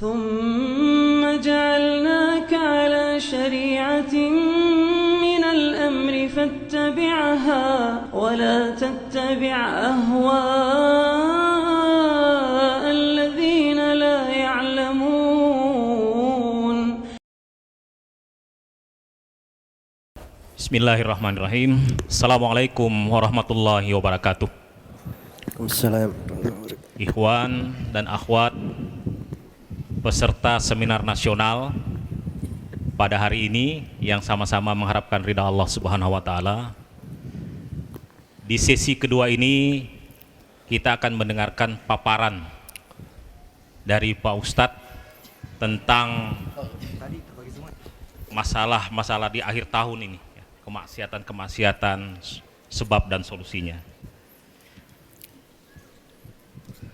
ثم جعلناك على شريعة من الأمر فاتبعها ولا تتبع أهواء الذين لا يعلمون. Bismillahirrahmanirrahim. Assalamualaikum warahmatullahi wabarakatuh. Assalamualaikum. Ikhwan dan akhwat peserta seminar nasional pada hari ini yang sama-sama mengharapkan ridha Allah Subhanahu wa taala. Di sesi kedua ini kita akan mendengarkan paparan dari Pak Ustadz tentang masalah-masalah di akhir tahun ini, kemaksiatan-kemaksiatan, sebab dan solusinya.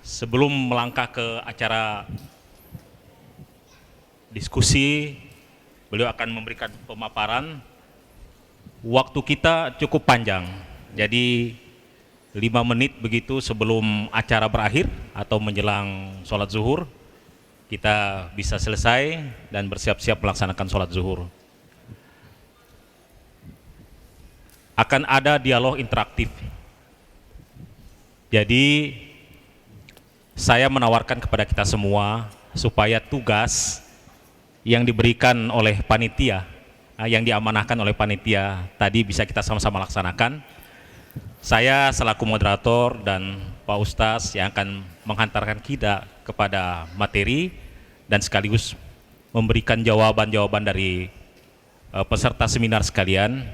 Sebelum melangkah ke acara diskusi, beliau akan memberikan pemaparan. Waktu kita cukup panjang, jadi 5 menit begitu sebelum acara berakhir atau menjelang sholat zuhur, kita bisa selesai dan bersiap-siap melaksanakan sholat zuhur. Akan ada dialog interaktif. Jadi saya menawarkan kepada kita semua supaya tugas yang diberikan oleh panitia, yang diamanahkan oleh panitia tadi bisa kita sama-sama laksanakan. Saya selaku moderator dan Pak Ustadz yang akan menghantarkan kita kepada materi dan sekaligus memberikan jawaban-jawaban dari peserta seminar sekalian.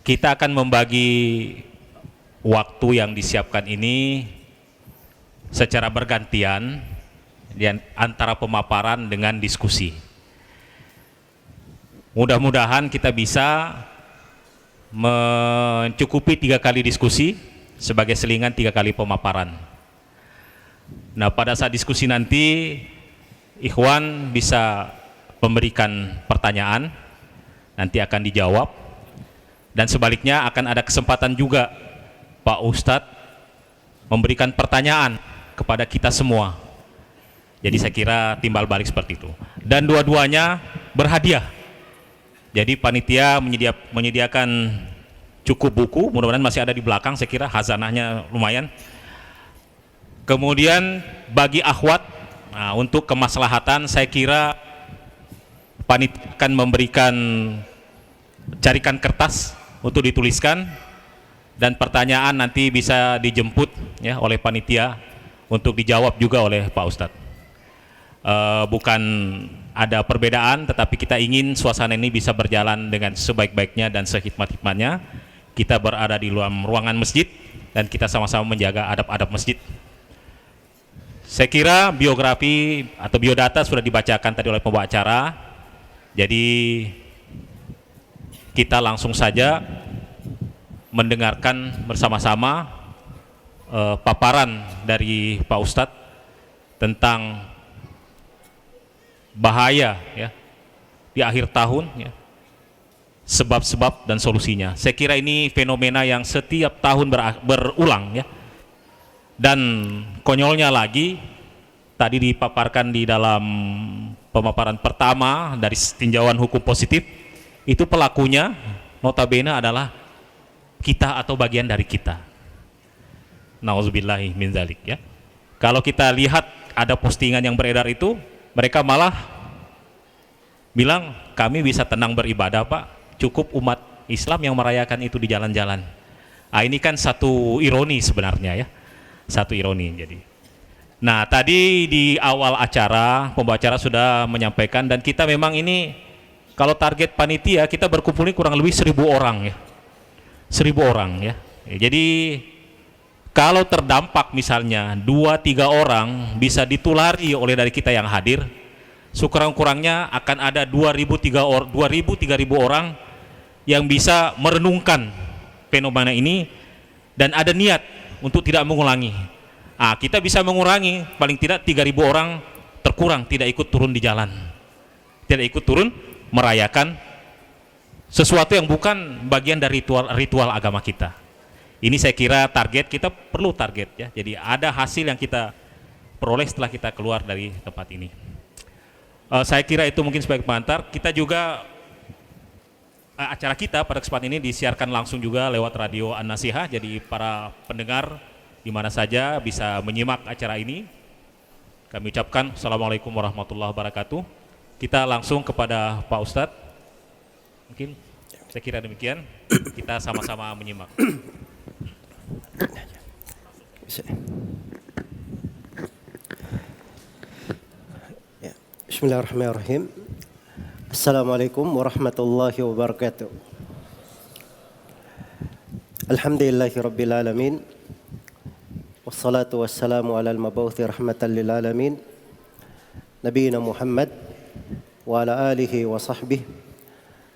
Kita akan membagi waktu yang disiapkan ini secara bergantian antara pemaparan dengan diskusi. Mudah-mudahan kita bisa mencukupi 3 kali diskusi sebagai selingan 3 kali pemaparan. Nah, pada saat diskusi nanti ikhwan bisa memberikan pertanyaan, nanti akan dijawab, dan sebaliknya akan ada kesempatan juga Pak Ustadz memberikan pertanyaan kepada kita semua. Jadi saya kira timbal balik seperti itu. Dan dua-duanya berhadiah. Jadi panitia menyediakan cukup buku, mudah-mudahan masih ada di belakang, saya kira khazanahnya lumayan. Kemudian bagi akhwat, untuk kemaslahatan saya kira panitia akan memberikan, carikan kertas untuk dituliskan, dan pertanyaan nanti bisa dijemput ya oleh panitia untuk dijawab juga oleh Pak Ustadz. Bukan ada perbedaan, tetapi kita ingin suasana ini bisa berjalan dengan sebaik-baiknya dan sehikmat-hikmatnya. Kita berada di dalam ruangan masjid dan kita sama-sama menjaga adab-adab masjid. Saya kira biografi atau biodata sudah dibacakan tadi oleh pembawa acara. Jadi kita langsung saja mendengarkan bersama-sama paparan dari Pak Ustadz tentang bahaya ya di akhir tahun ya, sebab-sebab dan solusinya. Saya kira ini fenomena yang setiap tahun berulang ya. Dan konyolnya lagi, tadi dipaparkan di dalam pemaparan pertama dari tinjauan hukum positif, itu pelakunya notabene adalah kita atau bagian dari kita. Nauzubillahi min dzalik ya. Kalau kita lihat ada postingan yang beredar itu, mereka malah bilang kami bisa tenang beribadah Pak, cukup umat Islam yang merayakan itu di jalan-jalan. Ini kan satu ironi sebenarnya ya, satu ironi. Jadi, nah tadi di awal acara pembawa acara sudah menyampaikan, dan kita memang ini kalau target panitia kita berkumpul ini kurang lebih 1.000 orang ya, 1.000 orang ya. Jadi kalau terdampak misalnya 2-3 orang bisa ditulari oleh dari kita yang hadir, sekurang-kurangnya akan ada 2.000-3.000 orang yang bisa merenungkan fenomena ini dan ada niat untuk tidak mengulangi. Kita bisa mengurangi, paling tidak 3.000 orang terkurang tidak ikut turun di jalan, tidak ikut turun merayakan sesuatu yang bukan bagian dari ritual agama kita. Ini saya kira target, kita perlu target ya. Jadi ada hasil yang kita peroleh setelah kita keluar dari tempat ini. Saya kira itu mungkin sebagai pengantar. Kita juga acara kita pada kesempatan ini disiarkan langsung juga lewat radio An-Nasihah, jadi para pendengar di mana saja bisa menyimak acara ini. Kami ucapkan Assalamualaikum warahmatullahi wabarakatuh. Kita langsung kepada Pak Ustadz. Mungkin saya kira demikian. Kita sama-sama menyimak. Bismillahirrahmanirrahim. Assalamualaikum warahmatullahi wabarakatuh. Alhamdulillahi rabbil alamin. Wassalatu wassalamu ala al-mabawthi rahmatan lil alamin. Nabiyina Muhammad wa ala alihi wa sahbihi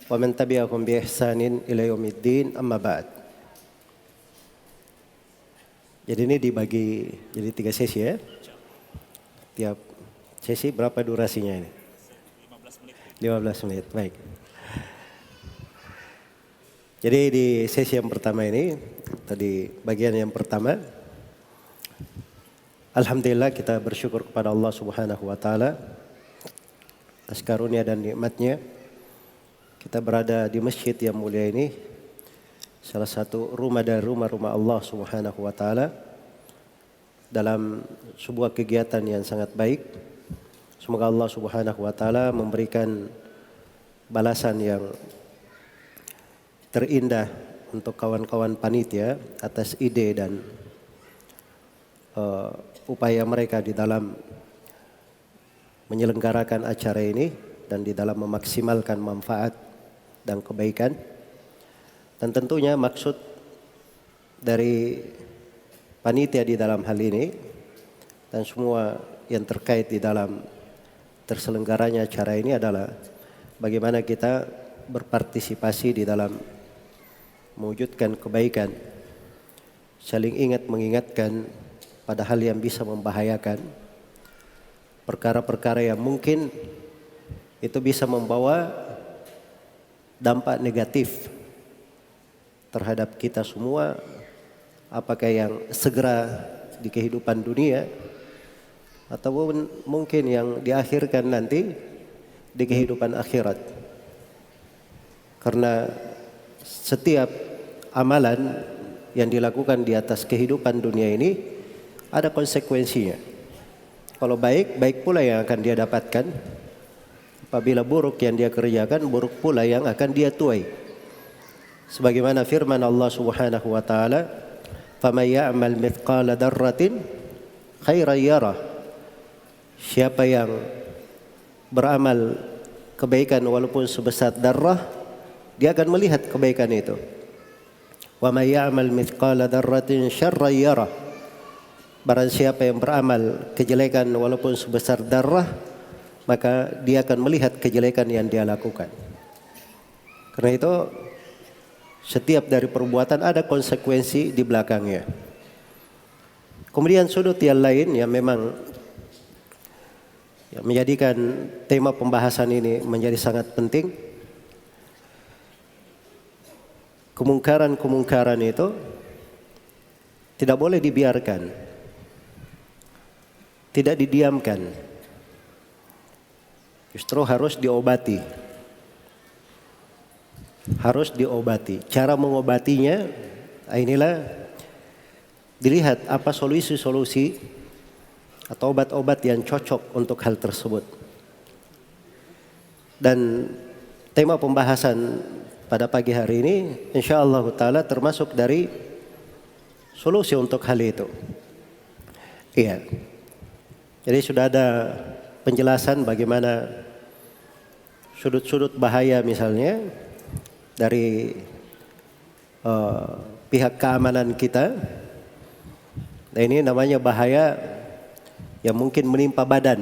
wa man tabi'ahum bi ihsanin ila yaumiddin, amma ba'd. Jadi ini dibagi jadi 3 sesi ya. Tiap sesi berapa durasinya ini? 15 menit, baik. Jadi di sesi yang pertama ini, tadi bagian yang pertama, alhamdulillah kita bersyukur kepada Allah Subhanahu wa taala atas karunia dan nikmatnya. Kita berada di masjid yang mulia ini, salah satu rumah dari rumah-rumah Allah Subhanahu wa taala, dalam sebuah kegiatan yang sangat baik. Semoga Allah Subhanahu wa taala memberikan balasan yang terindah untuk kawan-kawan panitia atas ide dan upaya mereka di dalam menyelenggarakan acara ini dan di dalam memaksimalkan manfaat dan kebaikan. Dan tentunya maksud dari panitia di dalam hal ini dan semua yang terkait di dalam terselenggaranya acara ini adalah bagaimana kita berpartisipasi di dalam mewujudkan kebaikan, saling ingat mengingatkan pada hal yang bisa membahayakan, perkara-perkara yang mungkin itu bisa membawa dampak negatif terhadap kita semua, apakah yang segera di kehidupan dunia ataupun mungkin yang diakhirkan nanti di kehidupan akhirat. Karena setiap amalan yang dilakukan di atas kehidupan dunia ini ada konsekuensinya. Kalau baik, baik pula yang akan dia dapatkan. Apabila buruk yang dia kerjakan, buruk pula yang akan dia tuai. Sebagaimana firman Allah Subhanahu wa taala, "Faman ya'mal mithqala dzarratin khairan yarah." Siapa yang beramal kebaikan walaupun sebesar darah, dia akan melihat kebaikan itu. Wa may ya'mal mithqala dzarratin syarran yarah. Barang siapa yang beramal kejelekan walaupun sebesar darah, maka dia akan melihat kejelekan yang dia lakukan. Karena itu setiap dari perbuatan ada konsekuensi di belakangnya. Kemudian sudut yang lain yang memang menjadikan tema pembahasan ini menjadi sangat penting. Kemungkaran-kemungkaran itu tidak boleh dibiarkan, tidak didiamkan, justru harus diobati. Harus diobati. Cara mengobatinya, inilah dilihat apa solusi-solusi atau obat-obat yang cocok untuk hal tersebut. Dan tema pembahasan pada pagi hari ini insyaallah taala termasuk dari solusi untuk hal itu. Iya. Jadi sudah ada penjelasan bagaimana sudut-sudut bahaya misalnya dari pihak keamanan kita. Nah, ini namanya bahaya yang mungkin menimpa badan.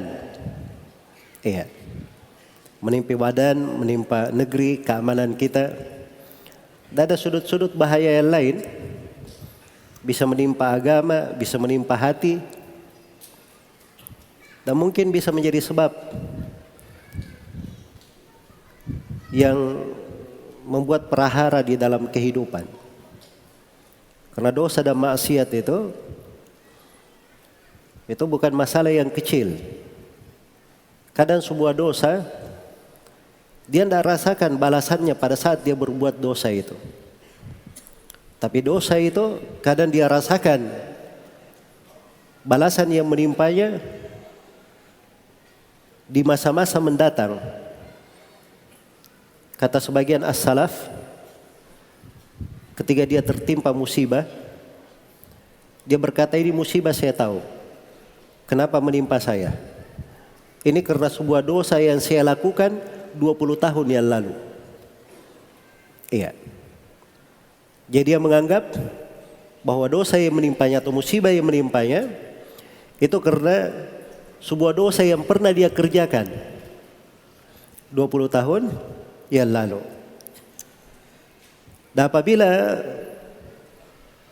Iya. Menimpa badan, menimpa negeri, keamanan kita. Dan ada sudut-sudut bahaya yang lain. Bisa menimpa agama, bisa menimpa hati. Dan mungkin bisa menjadi sebab yang membuat prahara di dalam kehidupan. Karena dosa dan maksiat itu Itu bukan masalah yang kecil. Kadang sebuah dosa dia tidak rasakan balasannya pada saat dia berbuat dosa itu. Tapi dosa itu kadang dia rasakan balasan yang menimpanya di masa-masa mendatang. Kata sebagian as-salaf, ketika dia tertimpa musibah, dia berkata, ini musibah saya tahu. Kenapa menimpa saya? Ini karena sebuah dosa yang saya lakukan 20 tahun yang lalu. Iya. Jadi dia menganggap bahwa dosa yang menimpanya atau musibah yang menimpanya itu karena sebuah dosa yang pernah dia kerjakan 20 tahun yang lalu. Dan apabila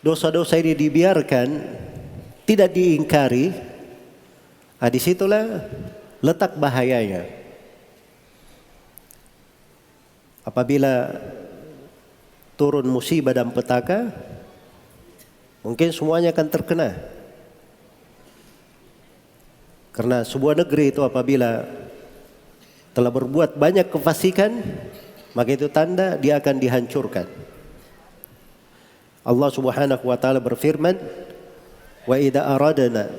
dosa-dosa ini dibiarkan, tidak diingkari, disitulah letak bahayanya. Apabila turun musibah dan petaka, mungkin semuanya akan terkena. Karena sebuah negeri itu apabila telah berbuat banyak kefasikan, maka itu tanda dia akan dihancurkan. Allah Subhanahu wa taala berfirman, "Wa idza aradna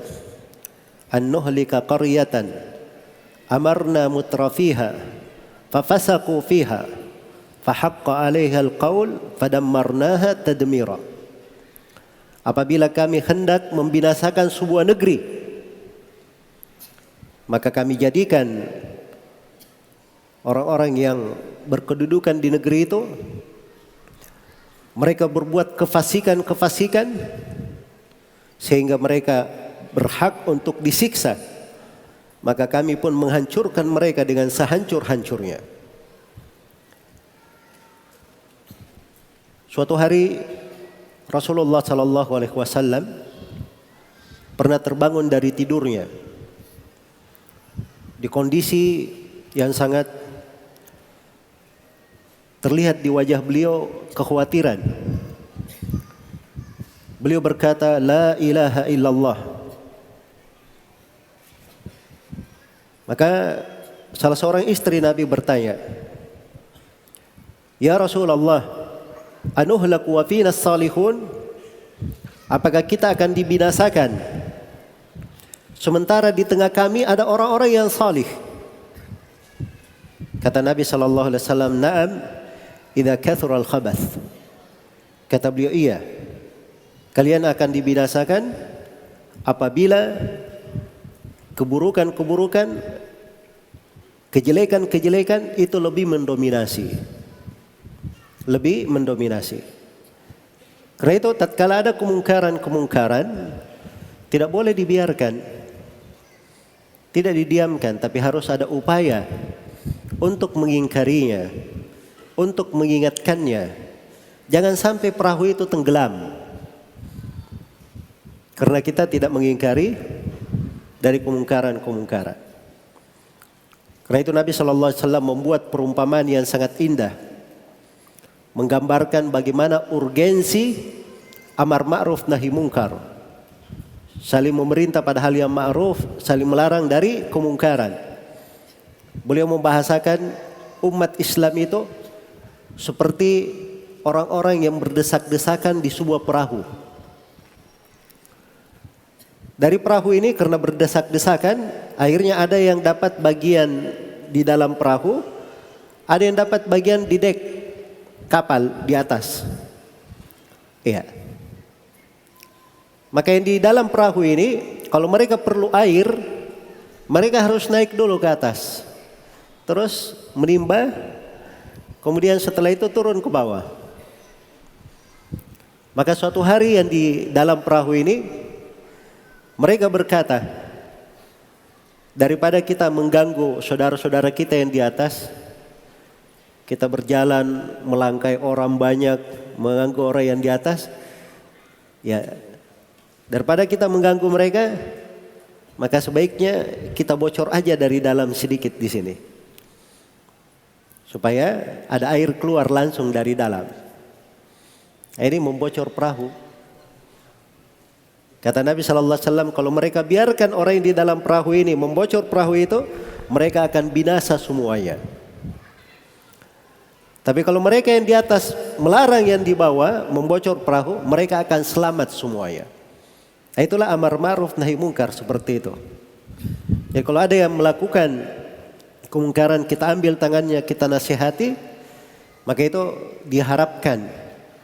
an nuhlika qaryatan amarna mutrafiha fafasaqu fiha fahaqqa 'alaiha al-qaul fadammarnaha tadmira." Apabila kami hendak membinasakan sebuah negeri, maka kami jadikan orang-orang yang berkedudukan di negeri itu, mereka berbuat kefasikan-kefasikan sehingga mereka berhak untuk disiksa, maka kami pun menghancurkan mereka dengan sehancur-hancurnya. Suatu hari Rasulullah sallallahu alaihi wasallam pernah terbangun dari tidurnya di kondisi yang sangat terlihat di wajah beliau kekhawatiran. Beliau berkata, "La ilaha illallah." Maka salah seorang istri Nabi bertanya, "Ya Rasulullah, anuhlaku wa fina salihun?" Apakah kita akan dibinasakan sementara di tengah kami ada orang-orang yang salih? Kata Nabi sallallahu alaihi wasallam, "Na'am, idza kathura al-khabath." Kata beliau, iya, kalian akan dibinasakan apabila keburukan-keburukan, kejelekan-kejelekan itu lebih mendominasi. Lebih mendominasi. Karena itu tatkala ada kemungkaran-kemungkaran, tidak boleh dibiarkan, tidak didiamkan, tapi harus ada upaya untuk mengingkarinya, untuk mengingatkannya. Jangan sampai perahu itu tenggelam karena kita tidak mengingkari dari kemungkaran-kemungkaran. Karena itu Nabi SAW membuat perumpamaan yang sangat indah, menggambarkan bagaimana urgensi amar ma'ruf nahi mungkar, saling memerintah pada hal yang ma'ruf, saling melarang dari kemungkaran. Beliau membahasakan umat Islam itu seperti orang-orang yang berdesak-desakan di sebuah perahu. Dari perahu ini karena berdesak-desakan, akhirnya ada yang dapat bagian di dalam perahu, ada yang dapat bagian di dek kapal di atas. Iya. Maka yang di dalam perahu ini, kalau mereka perlu air, mereka harus naik dulu ke atas, terus menimba, kemudian setelah itu turun ke bawah. Maka suatu hari yang di dalam perahu ini, mereka berkata, daripada kita mengganggu saudara-saudara kita yang di atas, kita berjalan melangkai orang banyak, mengganggu orang yang di atas, ya daripada kita mengganggu mereka, maka sebaiknya kita bocor aja dari dalam sedikit di sini, supaya ada air keluar langsung dari dalam. Ini membocor perahu. Kata Nabi SAW, kalau mereka biarkan orang yang di dalam perahu ini membocor perahu itu, mereka akan binasa semuanya. Tapi kalau mereka yang di atas melarang yang di bawah membocor perahu, mereka akan selamat semuanya. Nah, itulah amar ma'ruf nahi mungkar seperti itu. Jadi kalau ada yang melakukan kemungkaran, kita ambil tangannya, kita nasihati, maka itu diharapkan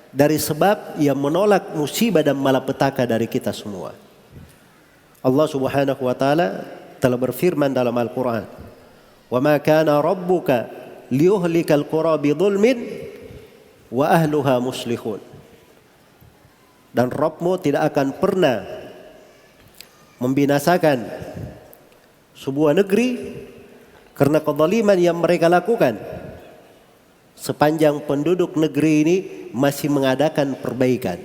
dari sebab yang menolak musibah dan malapetaka dari kita semua. Allah Subhanahu wa taala telah berfirman dalam Al-Qur'an, "Wa ma kana rabbuka liyuhlikal qura bidzulmin wa ahluha muslihun." Dan Rabbmu tidak akan pernah membinasakan sebuah negeri karena kezaliman yang mereka lakukan sepanjang penduduk negeri ini masih mengadakan perbaikan.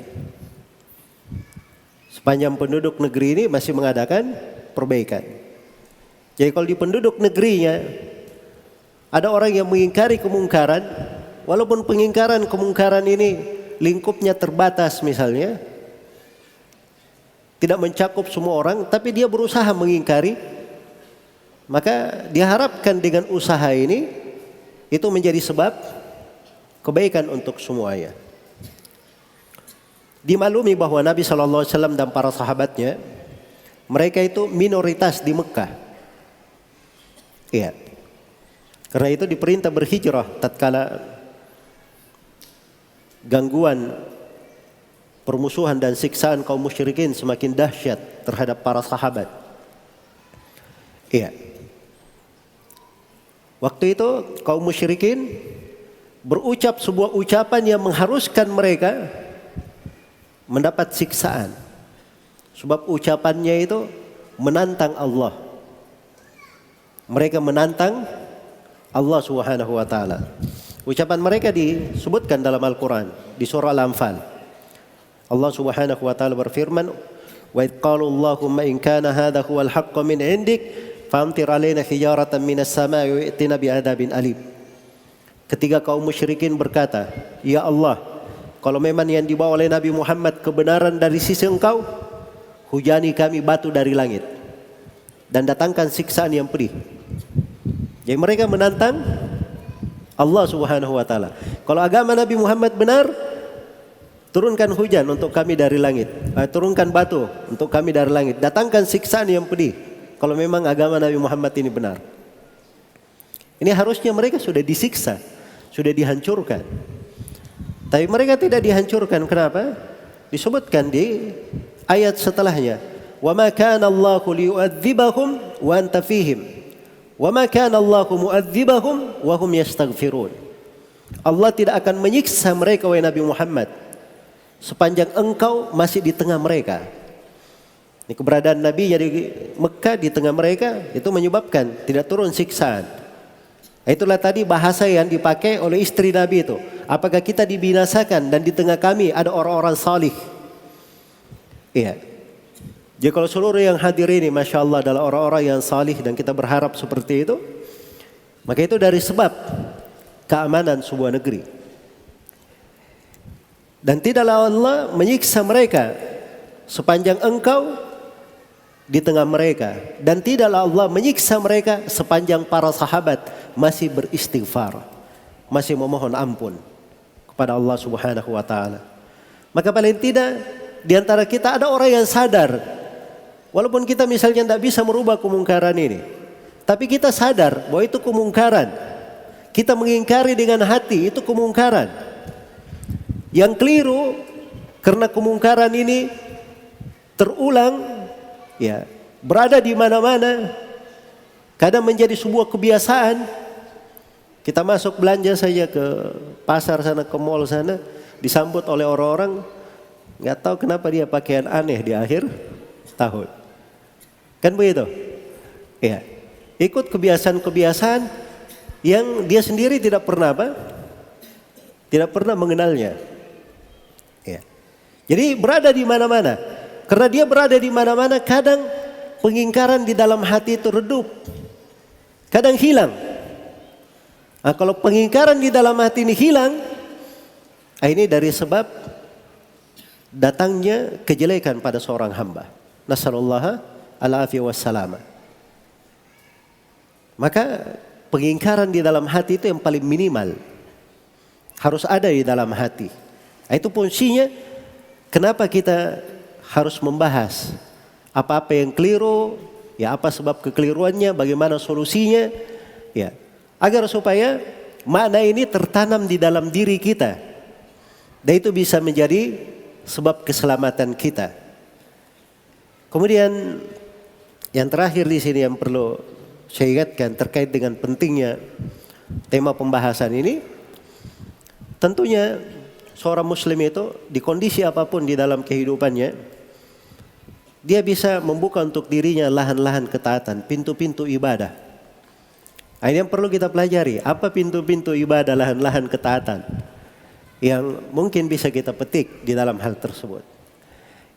Sepanjang penduduk negeri ini masih mengadakan perbaikan. Jadi kalau di penduduk negerinya ada orang yang mengingkari kemungkaran, walaupun pengingkaran kemungkaran ini lingkupnya terbatas misalnya, tidak mencakup semua orang, tapi dia berusaha mengingkari, maka diharapkan dengan usaha ini itu menjadi sebab kebaikan untuk semuanya. Dimaklumi bahwa Nabi SAW dan para sahabatnya, mereka itu minoritas di Mekah. Iya. Karena itu diperintah berhijrah tatkala gangguan, permusuhan dan siksaan kaum musyrikin semakin dahsyat terhadap para sahabat. Iya. Waktu itu kaum musyrikin berucap sebuah ucapan yang mengharuskan mereka mendapat siksaan. Sebab ucapannya itu menantang Allah. Mereka menantang Allah Subhanahu wa taala. Ucapan mereka disebutkan dalam Al-Quran di surah Al-Anfal. Allah Subhanahu wa taala berfirman, "Wa idh qalu Allahumma in kana hadha huwal haqqu min 'indik famtir 'alaina hijaratan minas samaa'i wa i'tina bi'adzabin alim." Ketika kaum musyrikin berkata, "Ya Allah, kalau memang yang dibawa oleh Nabi Muhammad kebenaran dari sisi Engkau, hujani kami batu dari langit dan datangkan siksaan yang pedih." Jadi mereka menantang Allah Subhanahu wa taala. Kalau agama Nabi Muhammad benar, turunkan hujan untuk kami dari langit. Turunkan batu untuk kami dari langit. Datangkan siksaan yang pedih kalau memang agama Nabi Muhammad ini benar. Ini harusnya mereka sudah disiksa, sudah dihancurkan. Tapi mereka tidak dihancurkan. Kenapa? Disebutkan di ayat setelahnya, "Wa ma kana Allahu liyu'adzibahum wa anta fihim. Wa ma kana Allahu mu'adzibahum wa hum yastaghfirun." Allah tidak akan menyiksa mereka wahai Nabi Muhammad sepanjang engkau masih di tengah mereka. Ini keberadaan Nabi di Mekah di tengah mereka itu menyebabkan tidak turun siksaan. Itulah tadi bahasa yang dipakai oleh istri Nabi itu. Apakah kita dibinasakan dan di tengah kami ada orang-orang salih? Iya. Jadi kalau seluruh yang hadir ini Masya Allah adalah orang-orang yang salih dan kita berharap seperti itu, maka itu dari sebab keamanan sebuah negeri. Dan tidaklah Allah menyiksa mereka sepanjang engkau di tengah mereka. Dan tidaklah Allah menyiksa mereka sepanjang para sahabat masih beristighfar, masih memohon ampun kepada Allah Subhanahu wa taala. Maka paling tidak di antara kita ada orang yang sadar, walaupun kita misalnya tidak bisa merubah kemungkaran ini, tapi kita sadar bahwa itu kemungkaran. Kita mengingkari dengan hati, itu kemungkaran. Yang keliru karena kemungkaran ini terulang, ya, berada di mana-mana. Kadang menjadi sebuah kebiasaan. Kita masuk belanja saja ke pasar sana, ke mall sana, disambut oleh orang-orang, nggak tahu kenapa dia pakaian aneh di akhir tahun. Kan begitu? Ya. Ikut kebiasaan-kebiasaan yang dia sendiri tidak pernah apa? Tidak pernah mengenalnya. Ya. Jadi berada di mana-mana. Karena dia berada di mana-mana, kadang pengingkaran di dalam hati itu redup. Kadang hilang. Nah, kalau pengingkaran di dalam hati ini hilang, ini dari sebab datangnya kejelekan pada seorang hamba. Nasallallahu al-afiyah wassalama. Maka pengingkaran di dalam hati itu yang paling minimal. Harus ada di dalam hati. Itu fungsinya kenapa kita harus membahas apa-apa yang keliru, ya apa sebab kekeliruannya, bagaimana solusinya, ya agar supaya makna ini tertanam di dalam diri kita. Dan itu bisa menjadi sebab keselamatan kita. Kemudian yang terakhir di sini yang perlu saya ingatkan terkait dengan pentingnya tema pembahasan ini, tentunya seorang muslim itu di kondisi apapun di dalam kehidupannya, dia bisa membuka untuk dirinya lahan-lahan ketaatan, pintu-pintu ibadah. Ini yang perlu kita pelajari, apa pintu-pintu ibadah, lahan-lahan ketaatan yang mungkin bisa kita petik di dalam hal tersebut.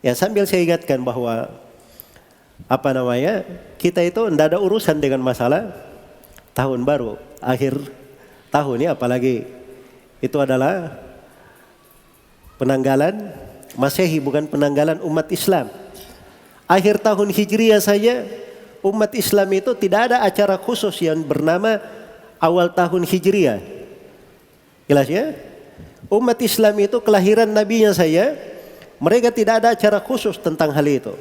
Ya, sambil saya ingatkan bahwa kita itu tidak ada urusan dengan masalah tahun baru, akhir tahun ya, apalagi itu adalah penanggalan Masehi, bukan penanggalan umat Islam. Akhir tahun Hijriah saja umat Islam itu tidak ada acara khusus yang bernama awal tahun Hijriah. Jelas ya? Umat Islam itu kelahiran nabinya saja, mereka tidak ada acara khusus tentang hal itu.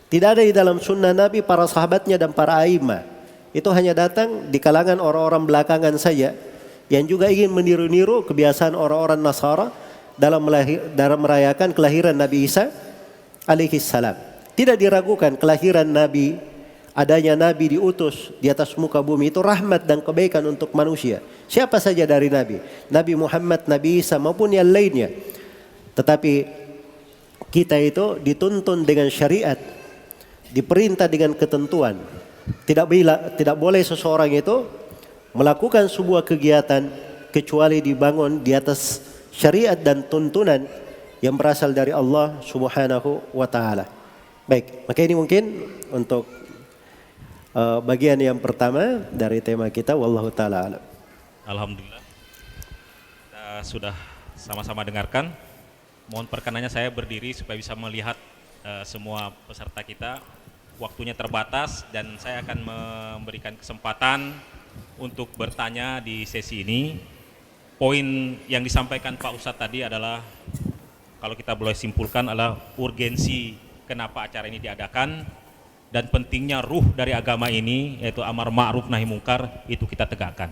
Tidak ada di dalam sunnah Nabi, para sahabatnya dan para a'immah. Itu hanya datang di kalangan orang-orang belakangan saja yang juga ingin meniru-niru kebiasaan orang-orang Nasara dalam merayakan kelahiran Nabi Isa alaihi salam. Tidak diragukan kelahiran Nabi, adanya Nabi diutus di atas muka bumi itu rahmat dan kebaikan untuk manusia. Siapa saja dari Nabi, Nabi Muhammad, Nabi Isa maupun yang lainnya. Tetapi kita itu dituntun dengan syariat, diperintah dengan ketentuan. Tidak boleh seseorang itu melakukan sebuah kegiatan kecuali dibangun di atas syariat dan tuntunan yang berasal dari Allah Subhanahu wa taala. Baik, maka ini mungkin untuk bagian yang pertama dari tema kita, wallahu taala alam. Alhamdulillah. Kita sudah sama-sama dengarkan. Mohon perkenannya saya berdiri supaya bisa melihat semua peserta kita. Waktunya terbatas dan saya akan memberikan kesempatan untuk bertanya di sesi ini. Poin yang disampaikan Pak Ustadz tadi adalah, kalau kita boleh simpulkan, adalah urgensi kenapa acara ini diadakan dan pentingnya ruh dari agama ini, yaitu amar ma'ruf nahi mungkar, itu kita tegakkan.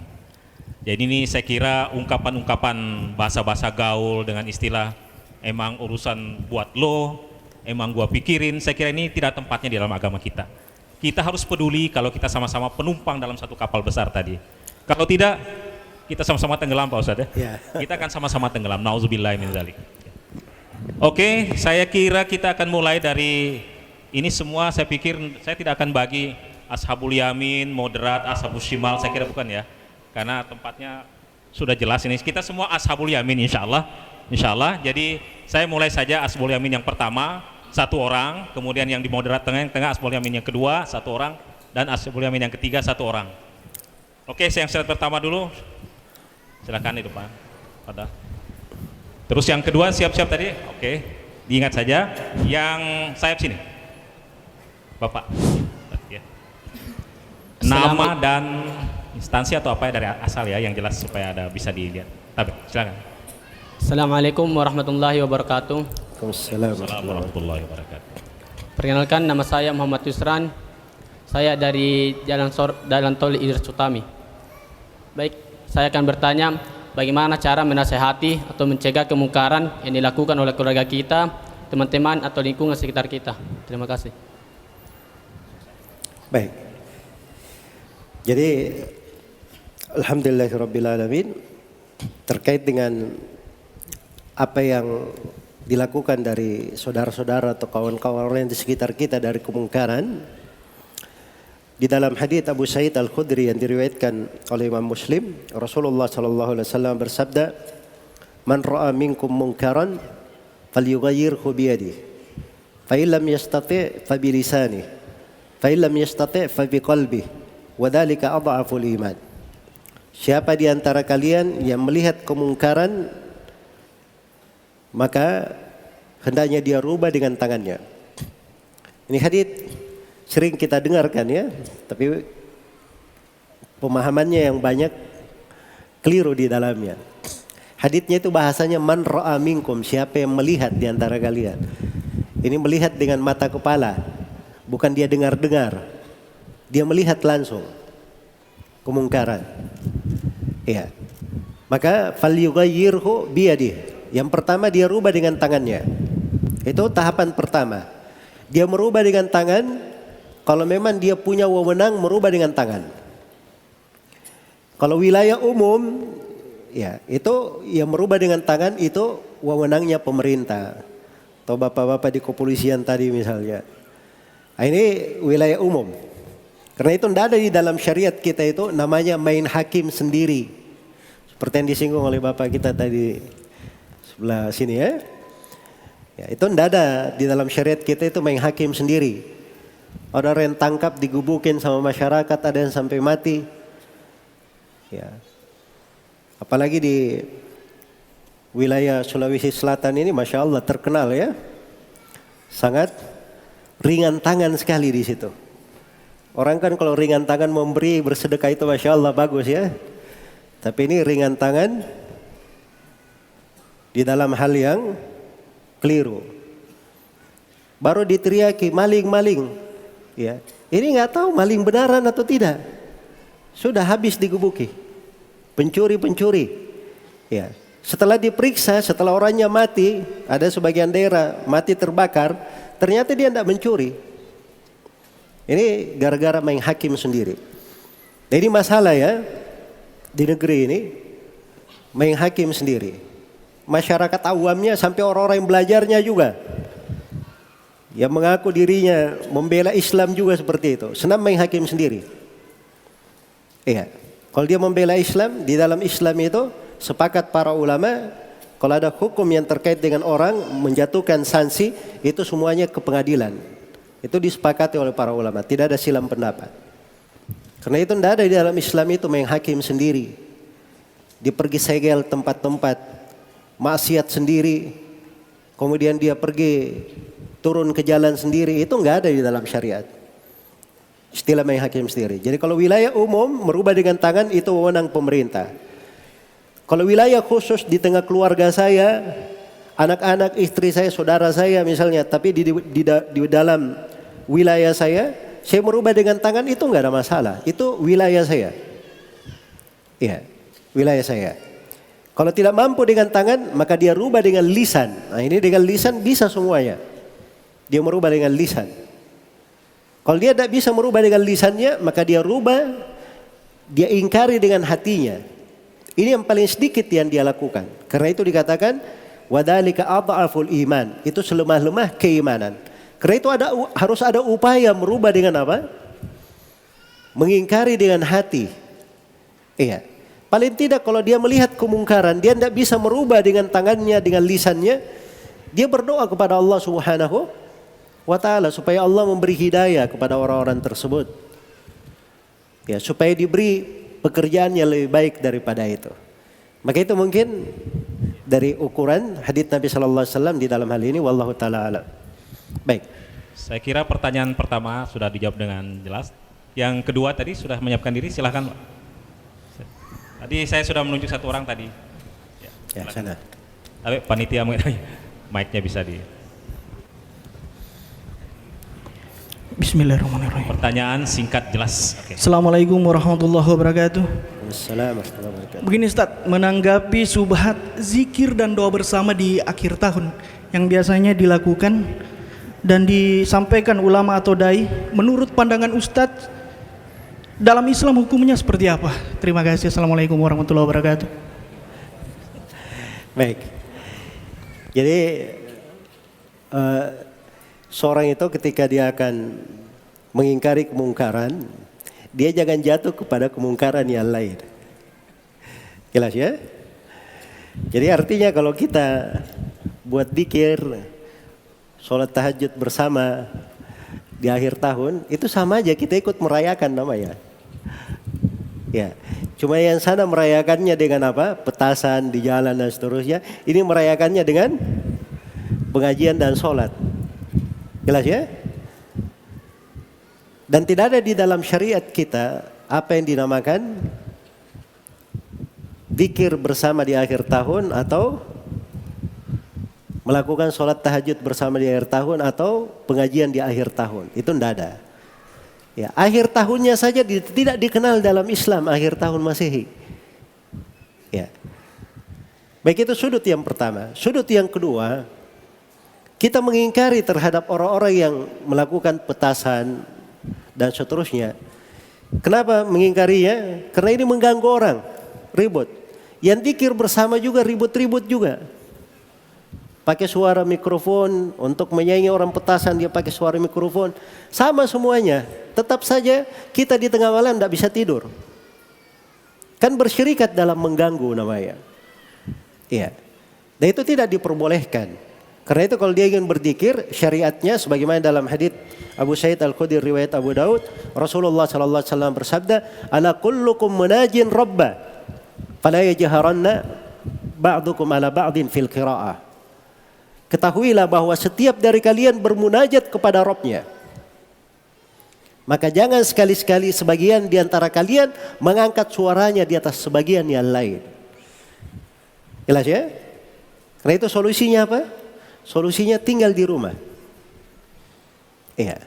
Jadi ini saya kira ungkapan-ungkapan bahasa-bahasa gaul dengan istilah emang urusan buat lo, emang gua pikirin, saya kira ini tidak tempatnya di dalam agama kita. Kita harus peduli kalau kita sama-sama penumpang dalam satu kapal besar tadi. Kalau tidak, kita sama-sama tenggelam Pak Ustadz ya. Kita akan sama-sama tenggelam. Nauzubillahi min dzalik. Oke, saya kira kita akan mulai dari ini semua. Saya pikir saya tidak akan bagi ashabul yamin, moderat, ashabul shimal, saya kira bukan ya. Karena tempatnya sudah jelas ini. Kita semua ashabul yamin insyaallah. Insyaallah. Jadi saya mulai saja ashabul yamin yang pertama, 1 orang, kemudian yang di moderat tengah ashabul yamin yang kedua 1 orang, dan ashabul yamin yang ketiga 1 orang. Oke, yang slide pertama dulu. Silakan itu Pak. Pada. Terus yang kedua siap-siap tadi. Oke. Diingat saja. Yang sayap sini. Bapak. Ya. Nama dan instansi atau apa ya dari asal ya, yang jelas supaya ada bisa dilihat. Tapi silakan. Assalamualaikum warahmatullahi wabarakatuh. Waalaikumsalam warahmatullahi wabarakatuh. Perkenalkan, nama saya Muhammad Yusran. Saya dari Jalan Tol Idris Utami. Baik, saya akan bertanya, bagaimana cara menasehati atau mencegah kemungkaran yang dilakukan oleh keluarga kita, teman-teman atau lingkungan sekitar kita. Terima kasih. Baik. Jadi alhamdulillahirabbil alamin, terkait dengan apa yang dilakukan dari saudara-saudara atau kawan-kawan di sekitar kita dari kemungkaran, di dalam hadits Abu Sa'id Al-Khudri yang diriwayatkan oleh Imam Muslim, Rasulullah sallallahu alaihi wasallam bersabda, "Man ra'a minkum munkaran falyughayyirhu bi yadihi, fa in lam yastati' fa bi lisanihi, fa in lam yastati' fa bi qalbihi, wa dzalika adhaful iman." Siapa di antara kalian yang melihat kemungkaran, maka hendaknya dia rubah dengan tangannya. Ini hadits sering kita dengarkan ya, tapi pemahamannya yang banyak keliru di dalamnya. Haditsnya itu bahasanya man ra'a minkum, siapa yang melihat di antara kalian. Ini melihat dengan mata kepala, bukan dia dengar-dengar. Dia melihat langsung kemungkaran. Ya. Maka falyughayyirhu biyadihi. Yang pertama dia rubah dengan tangannya. Itu tahapan pertama. Dia merubah dengan tangan, kalau memang dia punya wewenang merubah dengan tangan. Kalau wilayah umum, ya itu yang merubah dengan tangan itu wewenangnya pemerintah. Atau bapak-bapak di kepolisian tadi misalnya. Nah, ini wilayah umum. Karena itu tidak ada di dalam syariat kita itu namanya main hakim sendiri. Seperti yang disinggung oleh bapak kita tadi sebelah sini ya. Ya, itu tidak ada di dalam syariat kita itu main hakim sendiri. Ada orang yang tangkap digubukin sama masyarakat, ada yang sampai mati. Ya. Apalagi di wilayah Sulawesi Selatan ini Masya Allah terkenal ya. Sangat ringan tangan sekali di situ. Orang kan kalau ringan tangan memberi bersedekah itu Masya Allah bagus ya. Tapi ini ringan tangan di dalam hal yang keliru. Baru diteriaki maling-maling. Ya. Ini nggak tahu maling benaran atau tidak. Sudah habis digebuki. Pencuri-pencuri. Ya. Setelah diperiksa, setelah orangnya mati, ada sebagian daerah mati terbakar, ternyata dia tidak mencuri. Ini gara-gara main hakim sendiri. Nah, ini masalah ya di negeri ini, main hakim sendiri. Masyarakat awamnya sampai orang-orang yang belajarnya juga, yang mengaku dirinya membela Islam juga seperti itu, senang main hakim sendiri. Iya, kalau dia membela Islam, di dalam Islam itu sepakat para ulama, kalau ada hukum yang terkait dengan orang menjatuhkan sanksi, itu semuanya ke pengadilan. Itu disepakati oleh para ulama, tidak ada silang pendapat. Karena itu tidak ada di dalam Islam itu main hakim sendiri. Dia pergi segel tempat-tempat maksiat sendiri, kemudian dia pergi turun ke jalan sendiri, itu enggak ada di dalam syariat. Istilah main hakim sendiri. Jadi kalau wilayah umum merubah dengan tangan itu wewenang pemerintah. Kalau wilayah khusus di tengah keluarga saya, anak-anak, istri saya, saudara saya misalnya, tapi di dalam wilayah saya merubah dengan tangan itu enggak ada masalah. Itu wilayah saya. Iya, wilayah saya. Kalau tidak mampu dengan tangan, maka dia rubah dengan lisan. Nah ini dengan lisan bisa semuanya. Dia merubah dengan lisan. Kalau dia tidak bisa merubah dengan lisannya, maka dia rubah, dia ingkari dengan hatinya. Ini yang paling sedikit yang dia lakukan. Karena itu dikatakan, وَذَلِكَ أَضْعَفُ الْإِيمَانِ. Itu selemah-lemah keimanan. Karena itu harus ada upaya merubah dengan apa? Mengingkari dengan hati. Iya. Paling tidak kalau dia melihat kemungkaran, dia tidak bisa merubah dengan tangannya, dengan lisannya, dia berdoa kepada Allah Subhanahu wa Ta'ala supaya Allah memberi hidayah kepada orang-orang tersebut. Ya, supaya diberi pekerjaan yang lebih baik daripada itu. Maka itu mungkin dari ukuran hadits Nabi sallallahu alaihi wasallam di dalam hal ini, wallahu taala alam. Baik. Saya kira pertanyaan pertama sudah dijawab dengan jelas. Yang kedua tadi sudah menyiapkan diri, silahkan Pak. Tadi saya sudah menunjuk satu orang tadi. Ya, sana. Tapi panitia mic-nya bisa di. Bismillahirrahmanirrahim. Pertanyaan singkat jelas. Okay. Assalamualaikum warahmatullahi wabarakatuh. Assalamualaikum warahmatullahi wabarakatuh. Begini Ustaz, menanggapi subhat zikir dan doa bersama di akhir tahun yang biasanya dilakukan dan disampaikan ulama atau dai, menurut pandangan Ustaz dalam Islam hukumnya seperti apa? Terima kasih. Assalamualaikum warahmatullahi wabarakatuh. Baik. Jadi seorang itu ketika dia akan mengingkari kemungkaran, dia jangan jatuh kepada kemungkaran yang lain. Jelas ya? Jadi artinya kalau kita buat zikir, sholat tahajud bersama di akhir tahun, itu sama aja kita ikut merayakan namanya. Ya, cuma yang sana merayakannya dengan apa? Petasan di jalan dan seterusnya. Ini merayakannya dengan pengajian dan sholat. Jelas ya? Dan tidak ada di dalam syariat kita apa yang dinamakan zikir bersama di akhir tahun atau melakukan sholat tahajud bersama di akhir tahun atau pengajian di akhir tahun. Itu tidak ada. Ya, akhir tahunnya saja tidak dikenal dalam Islam, akhir tahun Masehi. Ya. Baik, itu sudut yang pertama. Sudut yang kedua, kita mengingkari terhadap orang-orang yang melakukan petasan dan seterusnya. Kenapa mengingkarinya? Karena ini mengganggu orang, ribut. Yang zikir bersama juga ribut-ribut juga. Pakai suara mikrofon, untuk menyaingi orang petasan dia pakai suara mikrofon. Sama semuanya, tetap saja kita di tengah malam tidak bisa tidur. Kan bersyirikat dalam mengganggu namanya. Iya. Dan itu tidak diperbolehkan. Karena itu kalau dia ingin berzikir, syariatnya sebagaimana dalam hadits Abu Sa'id Al-Khudri riwayat Abu Daud, Rasulullah sallallahu alaihi wasallam bersabda, "Ala kullukum munajin rabba, fala yajharanna ba'dukum ala ba'din fil qira'ah." Ketahuilah bahwa setiap dari kalian bermunajat kepada Rabb-nya. Maka jangan sekali-sekali sebagian di antara kalian mengangkat suaranya di atas sebagian yang lain. Jelas ya? Karena itu solusinya apa? Solusinya tinggal di rumah. Iya.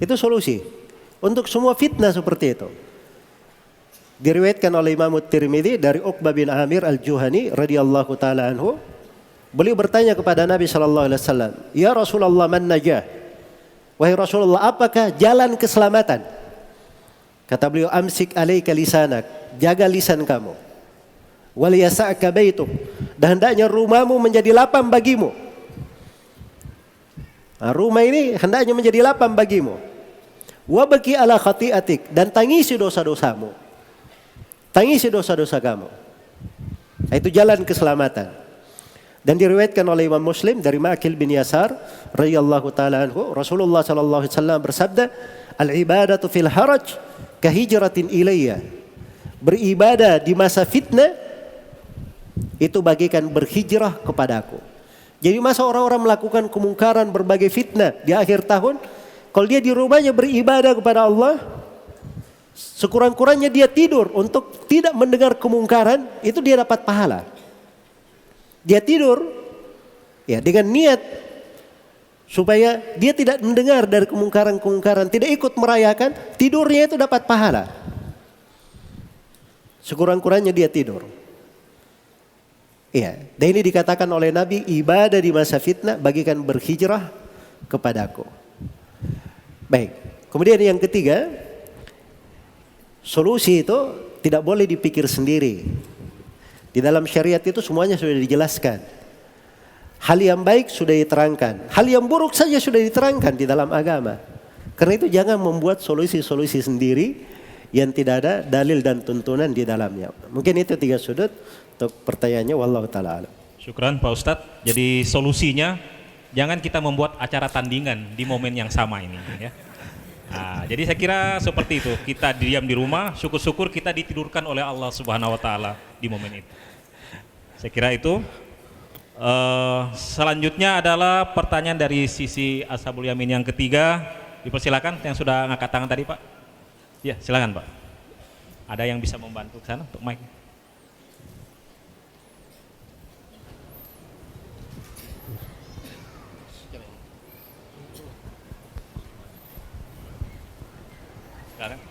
Itu solusi untuk semua fitnah seperti itu. Diriwayatkan oleh Imam Tirmidzi dari Uqbah bin Amir Al-Juhani radhiyallahu taala anhu, beliau bertanya kepada Nabi sallallahu alaihi wasallam, "Ya Rasulullah, man najah?" Wahai Rasulullah, apakah jalan keselamatan? Kata beliau, "Amsik alaika lisanak." Jaga lisan kamu. Wal yasa'ka baituk, dan hendaknya rumahmu menjadi lapang bagimu. Nah, rumah ini hendaknya menjadi lapang bagimu. Wa baki ala khati'atik, dan tangisi dosa-dosamu. Tangisi dosa-dosa kamu. Nah, itu jalan keselamatan. Dan diriwayatkan oleh Imam Muslim dari Ma'qil bin Yasar radhiyallahu taala anhu, Rasulullah sallallahu alaihi wasallam bersabda, "Al-ibadatu fil haraj kahijratin ilayya." Beribadah di masa fitnah itu bagikan berhijrah kepadaku. Jadi masa orang-orang melakukan kemungkaran berbagai fitnah di akhir tahun, kalau dia di rumahnya beribadah kepada Allah, sekurang-kurangnya dia tidur untuk tidak mendengar kemungkaran, itu dia dapat pahala. Dia tidur ya dengan niat supaya dia tidak mendengar dari kemungkaran-kemungkaran, tidak ikut merayakan, tidurnya itu dapat pahala. Sekurang-kurangnya dia tidur. Iya, dan ini dikatakan oleh Nabi, ibadah di masa fitnah bagikan berhijrah kepadaku. Baik, kemudian yang ketiga, solusi itu tidak boleh dipikir sendiri. Di dalam syariat itu semuanya sudah dijelaskan. Hal yang baik sudah diterangkan, hal yang buruk saja sudah diterangkan di dalam agama. Karena itu jangan membuat solusi-solusi sendiri yang tidak ada dalil dan tuntunan di dalamnya. Mungkin itu 3 sudut untuk pertanyaannya, wallahu taala alam. Syukran Pak Ustadz. Jadi solusinya jangan kita membuat acara tandingan di momen yang sama ini ya. Nah, jadi saya kira seperti itu. Kita diam di rumah, syukur-syukur kita ditidurkan oleh Allah Subhanahu wa taala di momen itu. Saya kira itu. Selanjutnya adalah pertanyaan dari sisi Ashabul Yamin yang ketiga. Dipersilakan yang sudah ngangkat tangan tadi, Pak. Ya, silakan, Pak. Ada yang bisa membantu ke sana untuk mic?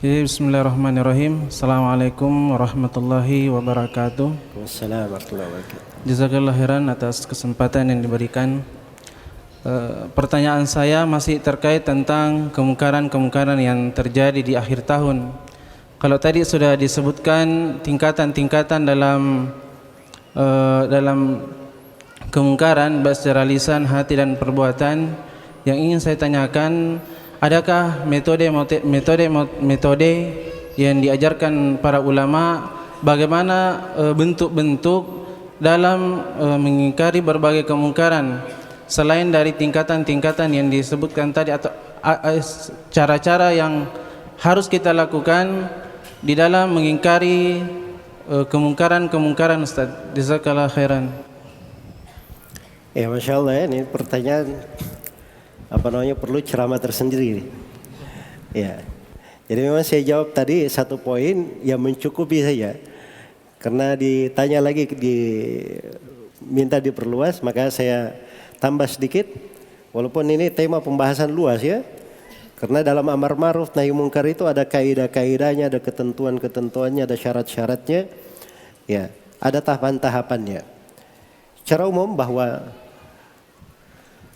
Bismillahirrahmanirrahim. Assalamualaikum warahmatullahi wabarakatuh. Wassalamualaikum warahmatullahi wabarakatuh. Jazakallah khairan atas kesempatan yang diberikan. Pertanyaan saya masih terkait tentang kemungkaran-kemungkaran yang terjadi di akhir tahun. Kalau tadi sudah disebutkan tingkatan-tingkatan dalam kemungkaran baik secara lisan, hati dan perbuatan, yang ingin saya tanyakan, adakah metode yang diajarkan para ulama, bagaimana bentuk-bentuk dalam mengingkari berbagai kemungkaran selain dari tingkatan-tingkatan yang disebutkan tadi, atau cara-cara yang harus kita lakukan di dalam mengingkari kemungkaran-kemungkaran, Ustaz? Jazakallahu khairan. Ya Masya Allah ya, ini pertanyaan perlu ceramah tersendiri. Ya, jadi memang saya jawab tadi satu poin yang mencukupi saja. Karena ditanya lagi, minta diperluas, maka saya tambah sedikit. Walaupun ini tema pembahasan luas ya. Karena dalam amar ma'ruf nahi mungkar itu ada kaidah-kaidahnya, ada ketentuan-ketentuannya, ada syarat-syaratnya. Ya, ada tahapan-tahapannya. Secara umum bahwa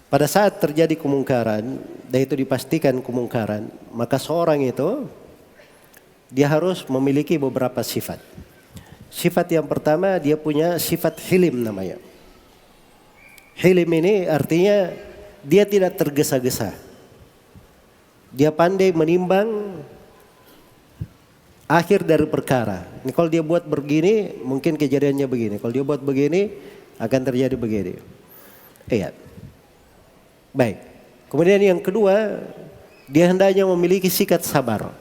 pada saat terjadi kemungkaran, dan itu dipastikan kemungkaran, maka seorang itu dia harus memiliki beberapa sifat. Sifat yang pertama, dia punya sifat hilim namanya. Hilim ini artinya dia tidak tergesa-gesa. Dia pandai menimbang akhir dari perkara. Ini kalau dia buat begini, mungkin kejadiannya begini. Kalau dia buat begini, akan terjadi begini. Iya. Baik. Kemudian yang kedua, dia hendaknya memiliki sikap sabar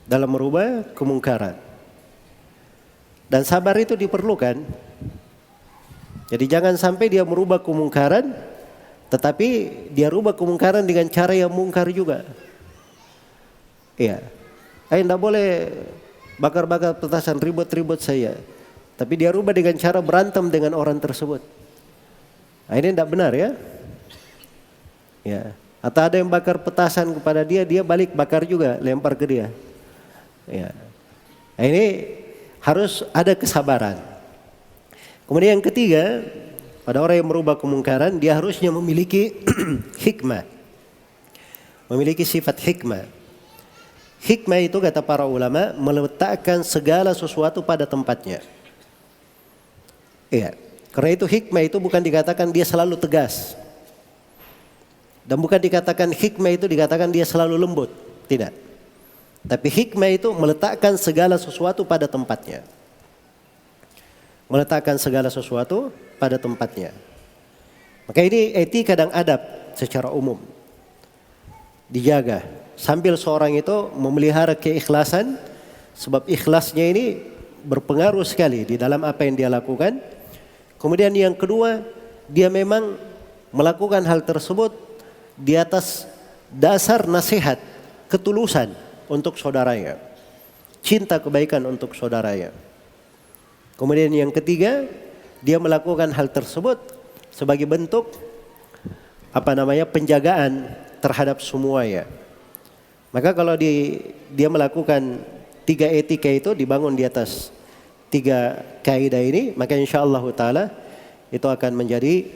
dalam merubah kemungkaran. Dan sabar itu diperlukan. Jadi jangan sampai dia merubah kemungkaran, tetapi dia rubah kemungkaran dengan cara yang mungkar juga. Iya. Tidak boleh bakar-bakar petasan, ribut-ribut saya. Tapi dia rubah dengan cara berantem dengan orang tersebut. Nah, ini tidak benar ya. Ya. Atau ada yang bakar petasan kepada dia, dia balik bakar juga, lempar ke dia. Ya. Nah, ini harus ada kesabaran. Kemudian yang ketiga, pada orang yang merubah kemungkaran, dia harusnya memiliki hikmah. Memiliki sifat hikmah. Hikmah itu kata para ulama, meletakkan segala sesuatu pada tempatnya. Iya. Karena itu hikmah itu bukan dikatakan dia selalu tegas. Dan bukan dikatakan hikmah itu dikatakan dia selalu lembut. Tidak. Tapi hikmah itu meletakkan segala sesuatu pada tempatnya. Meletakkan segala sesuatu pada tempatnya. Maka ini etika dan adab secara umum. Dijaga. Sambil seorang itu memelihara keikhlasan. Sebab ikhlasnya ini berpengaruh sekali di dalam apa yang dia lakukan. Kemudian yang kedua, dia memang melakukan hal tersebut di atas dasar nasihat, ketulusan untuk saudaranya. Cinta kebaikan untuk saudaranya. Kemudian yang ketiga, dia melakukan hal tersebut sebagai bentuk penjagaan terhadap semuanya. Maka kalau dia melakukan 3 etika itu dibangun di atas 3 kaidah ini, maka insyaallah taala itu akan menjadi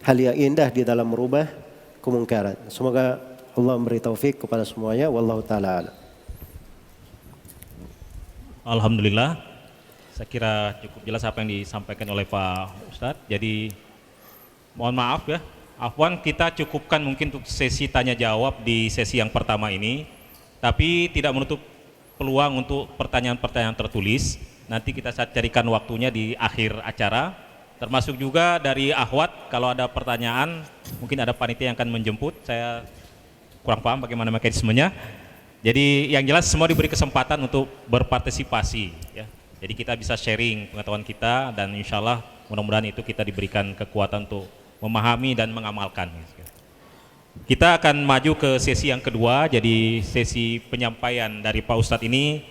hal yang indah di dalam merubah kemungkaran. Semoga Allah memberi taufik kepada semuanya. Wallahu taala a'lam. Alhamdulillah, saya kira cukup jelas apa yang disampaikan oleh Pak Ustadz. Jadi mohon maaf ya, afwan, kita cukupkan mungkin untuk sesi tanya jawab di sesi yang pertama ini, tapi tidak menutup peluang untuk pertanyaan-pertanyaan tertulis. Nanti kita carikan waktunya di akhir acara. Termasuk juga dari akhwat, kalau ada pertanyaan, mungkin ada panitia yang akan menjemput. Saya kurang paham bagaimana mekanismenya. Jadi yang jelas semua diberi kesempatan untuk berpartisipasi ya. Jadi kita bisa sharing pengetahuan kita, dan insya Allah mudah-mudahan itu kita diberikan kekuatan untuk memahami dan mengamalkan. Kita akan maju ke sesi yang kedua. Jadi sesi penyampaian dari Pak Ustadz ini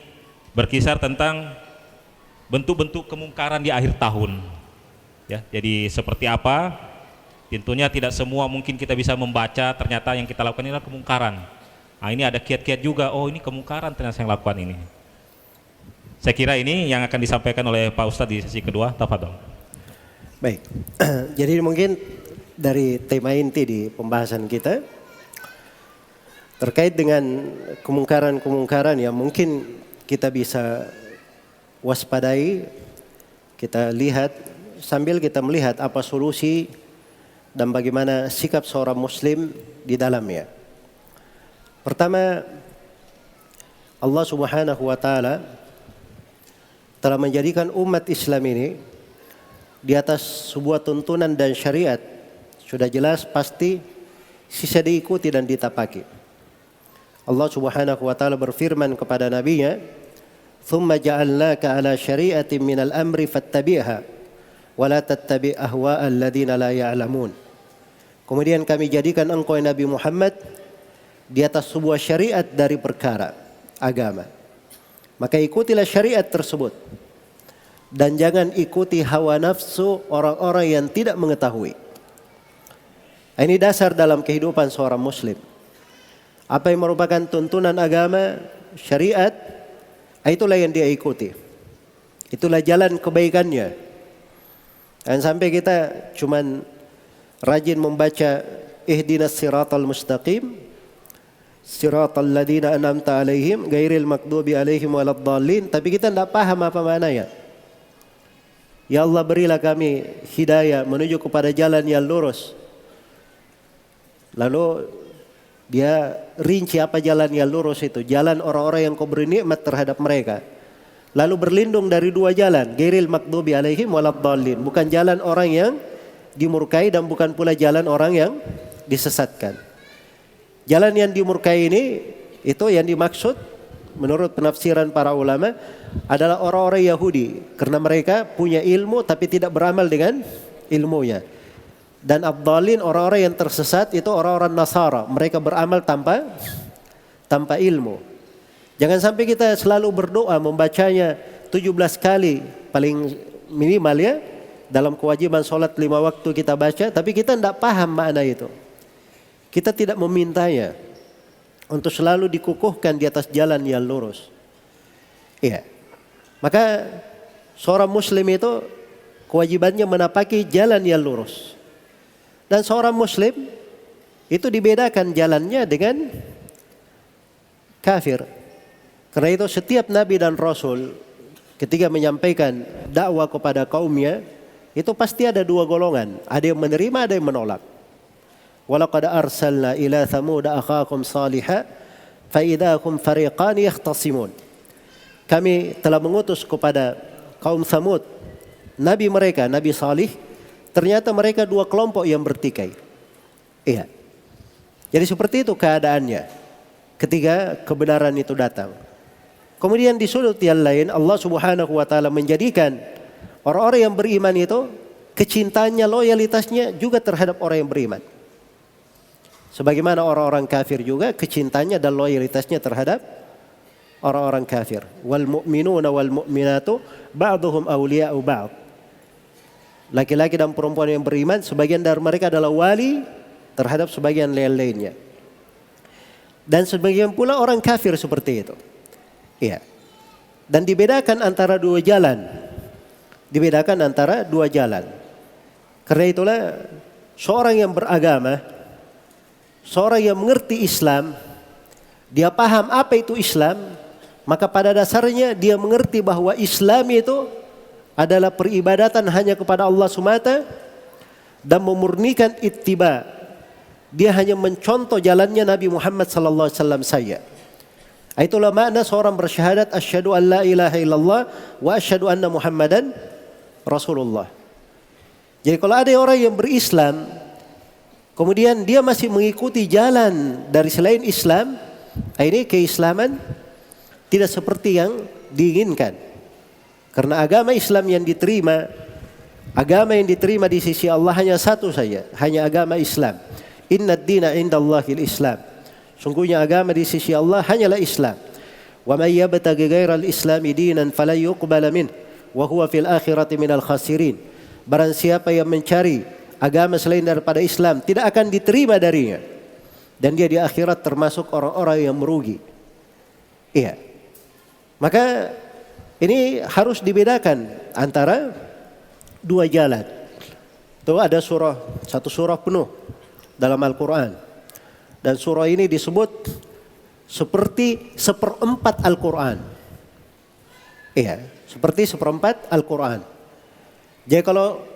berkisar tentang bentuk-bentuk kemungkaran di akhir tahun. Ya, jadi seperti apa? Tentunya tidak semua mungkin kita bisa membaca ternyata yang kita lakukan ini adalah kemungkaran. Nah, ini ada kiat-kiat juga. Oh, ini kemungkaran ternyata yang lakukan ini. Saya kira ini yang akan disampaikan oleh Pak Ustadz di sesi kedua. Tafadhol. Baik. Jadi mungkin dari tema inti di pembahasan kita terkait dengan kemungkaran-kemungkaran yang mungkin kita bisa waspadai, kita lihat sambil kita melihat apa solusi dan bagaimana sikap seorang muslim di dalamnya. Pertama, Allah Subhanahu wa taala telah menjadikan umat Islam ini di atas sebuah tuntunan dan syariat. Sudah jelas pasti sisa diikuti dan ditapaki. Allah Subhanahu wa taala berfirman kepada nabinya, "Tsumma ja'alnaka 'ala syari'atin minal amri fattabi'ha." wala tattabi' ahwa'al ladzina la ya'lamun. Kemudian kami jadikan engkau Nabi Muhammad di atas sebuah syariat dari perkara agama. Maka ikutilah syariat tersebut dan jangan ikuti hawa nafsu orang-orang yang tidak mengetahui. Ini dasar dalam kehidupan seorang muslim. Apa yang merupakan tuntunan agama, syariat, itulah yang dia ikuti. Itulah jalan kebaikannya. Dan sampai kita cuman rajin membaca ihdinas siratal mustaqim, siratal ladzina an'amta alaihim, ghairil maghdubi alaihim waladdallin, tapi kita tidak paham apa maknanya. Ya Allah, berilah kami hidayah menuju kepada jalan yang lurus. Lalu dia rinci apa jalan yang lurus itu. Jalan orang-orang yang kau beri nikmat terhadap mereka. Lalu berlindung dari dua jalan. Ghairil maghdubi alaihim waladdallin. Bukan jalan orang yang dimurkai dan bukan pula jalan orang yang disesatkan. Jalan yang dimurkai ini, itu yang dimaksud menurut penafsiran para ulama adalah orang-orang Yahudi. Karena mereka punya ilmu tapi tidak beramal dengan ilmunya. Dan abdalin, orang-orang yang tersesat itu orang-orang Nasara. Mereka beramal tanpa ilmu. Jangan sampai kita selalu berdoa membacanya 17 kali paling minimal ya. Dalam kewajiban sholat 5 waktu kita baca. Tapi kita tidak paham makna itu. Kita tidak memintanya untuk selalu dikukuhkan di atas jalan yang lurus. Iya. Maka seorang muslim itu kewajibannya menapaki jalan yang lurus. Dan seorang muslim itu dibedakan jalannya dengan kafir. Karena itu setiap nabi dan rasul ketika menyampaikan dakwah kepada kaumnya, itu pasti ada dua golongan. Ada yang menerima, ada yang menolak. Walaqad arsalna ila thamud akhakum salihah fa idahum fariqan yahtasimun. Kami telah mengutus kepada kaum Thamud nabi mereka, Nabi Salih. Ternyata mereka dua kelompok yang bertikai. Iya. Jadi seperti itu keadaannya ketika kebenaran itu datang. Kemudian di sudut yang lain Allah Subhanahu wa taala menjadikan orang-orang yang beriman itu kecintaannya, loyalitasnya juga terhadap orang yang beriman. Sebagaimana orang-orang kafir juga kecintaannya dan loyalitasnya terhadap orang-orang kafir. Wal mu'minuna wal mu'minatu ba'duhum awliya'u ba'd. Laki-laki dan perempuan yang beriman, sebagian dari mereka adalah wali terhadap sebagian lain-lainnya. Dan sebagian pula orang kafir seperti itu. Iya. Dan dibedakan antara dua jalan. Dibedakan antara dua jalan. Karena itulah seorang yang beragama, seorang yang mengerti Islam, dia paham apa itu Islam, maka pada dasarnya dia mengerti bahwa Islam itu adalah peribadatan hanya kepada Allah semata dan memurnikan ittiba. Dia hanya mencontoh jalannya Nabi Muhammad sallallahu alaihi wasallam saja. Itulah makna seorang bersyahadat asyhadu an la ilaha illallah wa asyhadu anna Muhammadan Rasulullah. Jadi kalau ada orang yang berislam kemudian dia masih mengikuti jalan dari selain Islam, ini keislaman tidak seperti yang diinginkan. Karena agama Islam yang diterima, agama yang diterima di sisi Allah hanya satu saja, hanya agama Islam. Inna ad-dina indallahil Islam. Sungguhnya agama di sisi Allah hanyalah Islam. Wa may yabtaghi ghairal islami dinan falan yuqbala min wa huwa fil akhirati minal khasirin. Barang siapa yang mencari agama selain daripada Islam tidak akan diterima darinya, dan dia di akhirat termasuk orang-orang yang merugi. Iya. Maka ini harus dibedakan antara dua jalan. Itu ada satu surah penuh dalam Al-Quran. Dan surah ini disebut seperti seperempat Al-Quran. Iya, seperti seperempat Al-Quran. Jadi kalau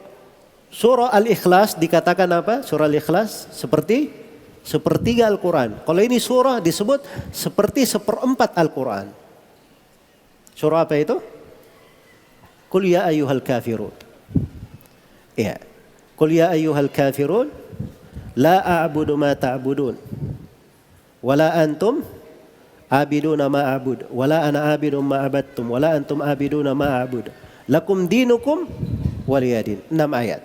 surah Al-Ikhlas dikatakan apa? Surah Al-Ikhlas seperti sepertiga Al-Quran. Kalau ini surah disebut seperti seperempat Al-Quran. Surah apa itu? Qul ya ayyuhal kafirun. Ya. Qul ya ayyuhal kafirun la a'budu ma ta'budun wala antum abiduna ma a'bud wala ana abidun ma abattum wala antum abiduna ma a'bud lakum dinukum waliyadin. 6 ayat.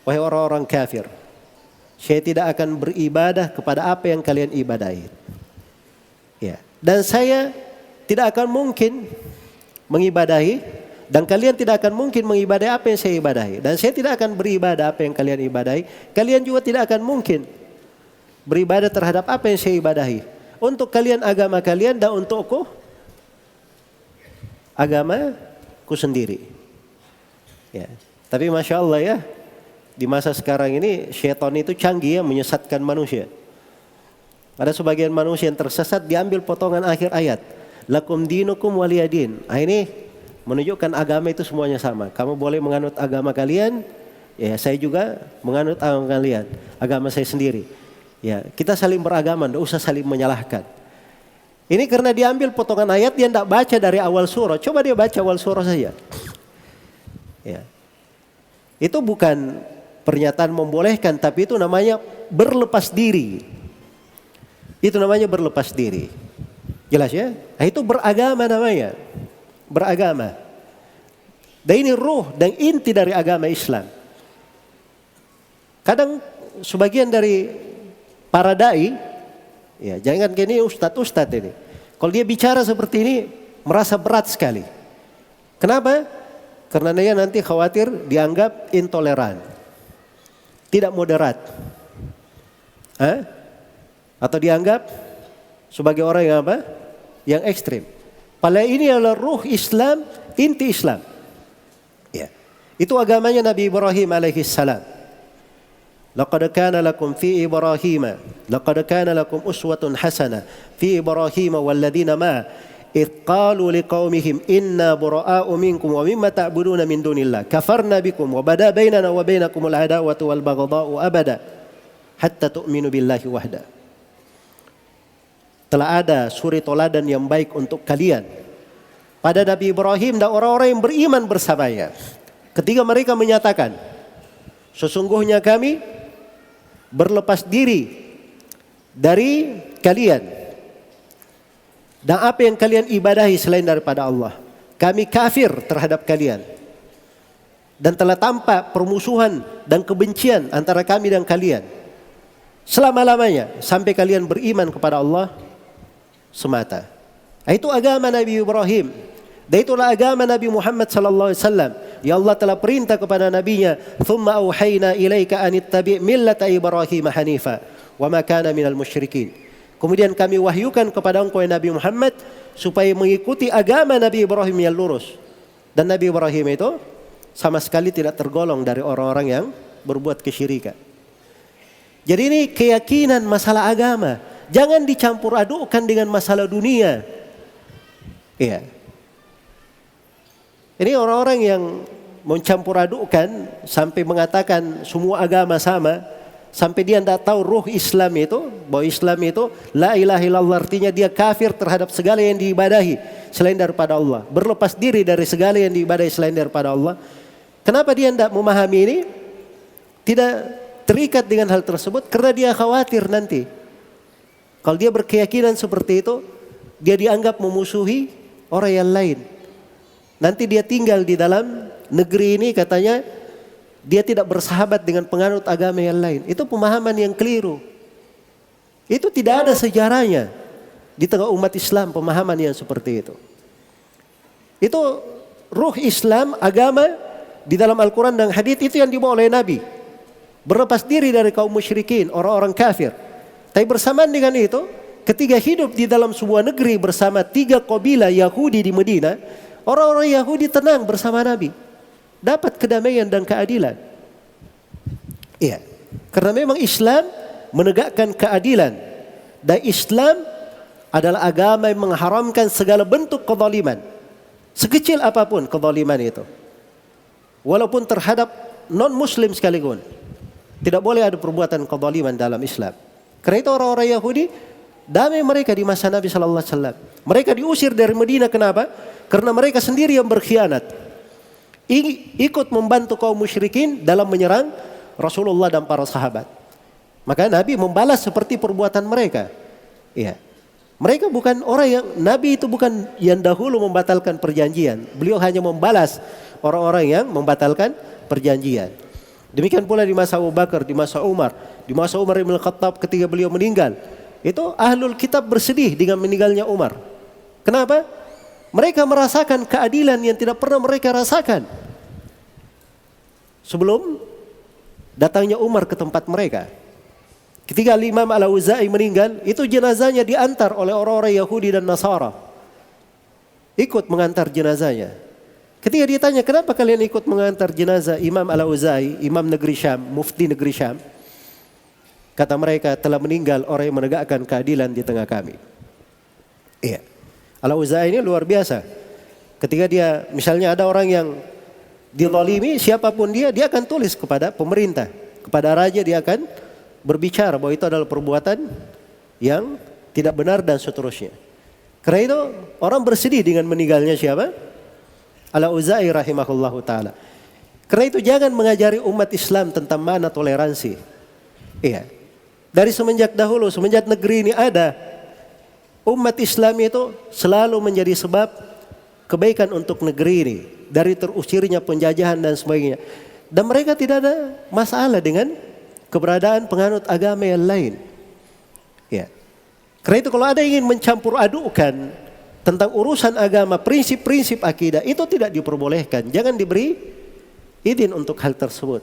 Wahai orang-orang kafir, saya tidak akan beribadah kepada apa yang kalian ibadahi. Ya. Dan saya tidak akan mungkin mengibadahi, dan kalian tidak akan mungkin mengibadahi apa yang saya ibadahi. Dan saya tidak akan beribadah apa yang kalian ibadahi. Kalian juga tidak akan mungkin beribadah terhadap apa yang saya ibadahi. Untuk kalian agama kalian, dan untukku agamaku sendiri. Ya. Tapi Masya Allah ya, di masa sekarang ini syaitan itu canggih ya, menyesatkan manusia. Ada sebagian manusia yang tersesat, diambil potongan akhir ayat, lakum dinukum waliyadin. Ini menunjukkan agama itu semuanya sama. Kamu boleh menganut agama kalian, ya saya juga menganut agama kalian, agama saya sendiri. Ya, kita saling beragama, tidak usah saling menyalahkan. Ini karena diambil potongan ayat, dia tidak baca dari awal surah. Coba dia baca awal surah saja. Ya. Itu bukan pernyataan membolehkan, tapi itu namanya berlepas diri. Itu namanya berlepas diri. Jelas ya? Nah, itu beragama namanya. Beragama. Dan ini ruh dan inti dari agama Islam. Kadang sebagian dari para dai, ya jangan gini ustadz ini, kalau dia bicara seperti ini merasa berat sekali. Kenapa? Karena dia nanti khawatir dianggap intoleran, tidak moderat, atau dianggap sebagai orang yang apa? Yang ekstrim. Padahal ini adalah ruh Islam, inti Islam. Ya. Itu agamanya Nabi Ibrahim alaihissalam. Laqad kana lakum fi Ibrahim, laqad kana lakum uswatun hasanah fi Ibrahim walladzina ma idh qalu liqaumihim inna bura'a'u minkum wa mimma ta'buduna min dunillah kafarna bikum wa bada bainana wa bainakumul adawatu wal baghdha'u abada hatta tu'minu billahi wahda. Telah ada suri toladan yang baik untuk kalian pada Nabi Ibrahim dan orang-orang yang beriman bersamanya. Ketika mereka menyatakan, sesungguhnya kami berlepas diri dari kalian dan apa yang kalian ibadahi selain daripada Allah. Kami kafir terhadap kalian. Dan telah tampak permusuhan dan kebencian antara kami dan kalian selama-lamanya sampai kalian beriman kepada Allah semata. Itu agama Nabi Ibrahim. Dan itulah agama Nabi Muhammad sallallahu alaihi wasallam. Ya Allah telah perintah kepada nabinya, "Tsumma auhayna ilaika an ittabi' millata Ibrahim hanifa wa ma kana minal musyrikin." Kemudian kami wahyukan kepada engkau ya Nabi Muhammad supaya mengikuti agama Nabi Ibrahim yang lurus. Dan Nabi Ibrahim itu sama sekali tidak tergolong dari orang-orang yang berbuat kesyirikan. Jadi ini keyakinan masalah agama. Jangan dicampur adukkan dengan masalah dunia. Iya. Ini orang-orang yang mencampur adukkan sampai mengatakan semua agama sama. Sampai dia tidak tahu ruh Islam itu, bahwa Islam itu la ilaha illallah, artinya dia kafir terhadap segala yang diibadahi selain daripada Allah. Berlepas diri dari segala yang diibadahi selain daripada Allah. Kenapa dia tidak memahami ini? Tidak terikat dengan hal tersebut karena dia khawatir nanti. Kalau dia berkeyakinan seperti itu, dia dianggap memusuhi orang yang lain. Nanti dia tinggal di dalam negeri ini katanya dia tidak bersahabat dengan penganut agama yang lain. Itu pemahaman yang keliru. Itu tidak ada sejarahnya di tengah umat Islam pemahaman yang seperti itu. Itu ruh Islam, agama di dalam Al-Quran dan hadits itu yang dibawa oleh Nabi. Berlepas diri dari kaum musyrikin, orang-orang kafir. Tapi bersamaan dengan itu, ketika hidup di dalam sebuah negeri bersama 3 kabilah Yahudi di Medina, orang-orang Yahudi tenang bersama Nabi. Dapat kedamaian dan keadilan. Iya. Karena memang Islam menegakkan keadilan. Dan Islam adalah agama yang mengharamkan segala bentuk kezaliman. Sekecil apapun kezaliman itu. Walaupun terhadap non-muslim sekalipun. Tidak boleh ada perbuatan kezaliman dalam Islam. Karena itu orang-orang Yahudi, damai mereka di masa Nabi sallallahu alaihi wasallam. Mereka diusir dari Madinah, kenapa? Karena mereka sendiri yang berkhianat. Ikut membantu kaum musyrikin dalam menyerang Rasulullah dan para sahabat. Maka Nabi membalas seperti perbuatan mereka. Iya. Mereka bukan orang yang, Nabi itu bukan yang dahulu membatalkan perjanjian. Beliau hanya membalas orang-orang yang membatalkan perjanjian. Demikian pula di masa Abu Bakar, di masa Umar, di masa Umar Ibn Khattab ketika beliau meninggal. Itu ahlul kitab bersedih dengan meninggalnya Umar. Kenapa? Mereka merasakan keadilan yang tidak pernah mereka rasakan sebelum datangnya Umar ke tempat mereka. Ketika Imam Al-Auza'i meninggal, itu jenazahnya diantar oleh orang-orang Yahudi dan Nasara. Ikut mengantar jenazahnya. Ketika ditanya, kenapa kalian ikut mengantar jenazah Imam Al-Auza'i, Imam negeri Syam, Mufti negeri Syam? Kata mereka, telah meninggal orang yang menegakkan keadilan di tengah kami. Iya. Al-Auza'i ini luar biasa. Ketika dia, misalnya ada orang yang dizalimi, siapapun dia akan tulis kepada pemerintah, kepada raja, dia akan berbicara bahwa itu adalah perbuatan yang tidak benar dan seterusnya. Karena itu orang bersedih dengan meninggalnya siapa? Al-Auza'i rahimahullahu ta'ala. Karena itu jangan mengajari umat Islam tentang mana toleransi. Iya. Dari semenjak dahulu, semenjak negeri ini ada, umat Islam itu selalu menjadi sebab kebaikan untuk negeri ini. Dari terusirnya penjajahan dan sebagainya. Dan mereka tidak ada masalah dengan keberadaan penganut agama yang lain. Ya. Karena itu kalau ada yang ingin mencampur adukan tentang urusan agama, prinsip-prinsip akidah, itu tidak diperbolehkan. Jangan diberi izin untuk hal tersebut.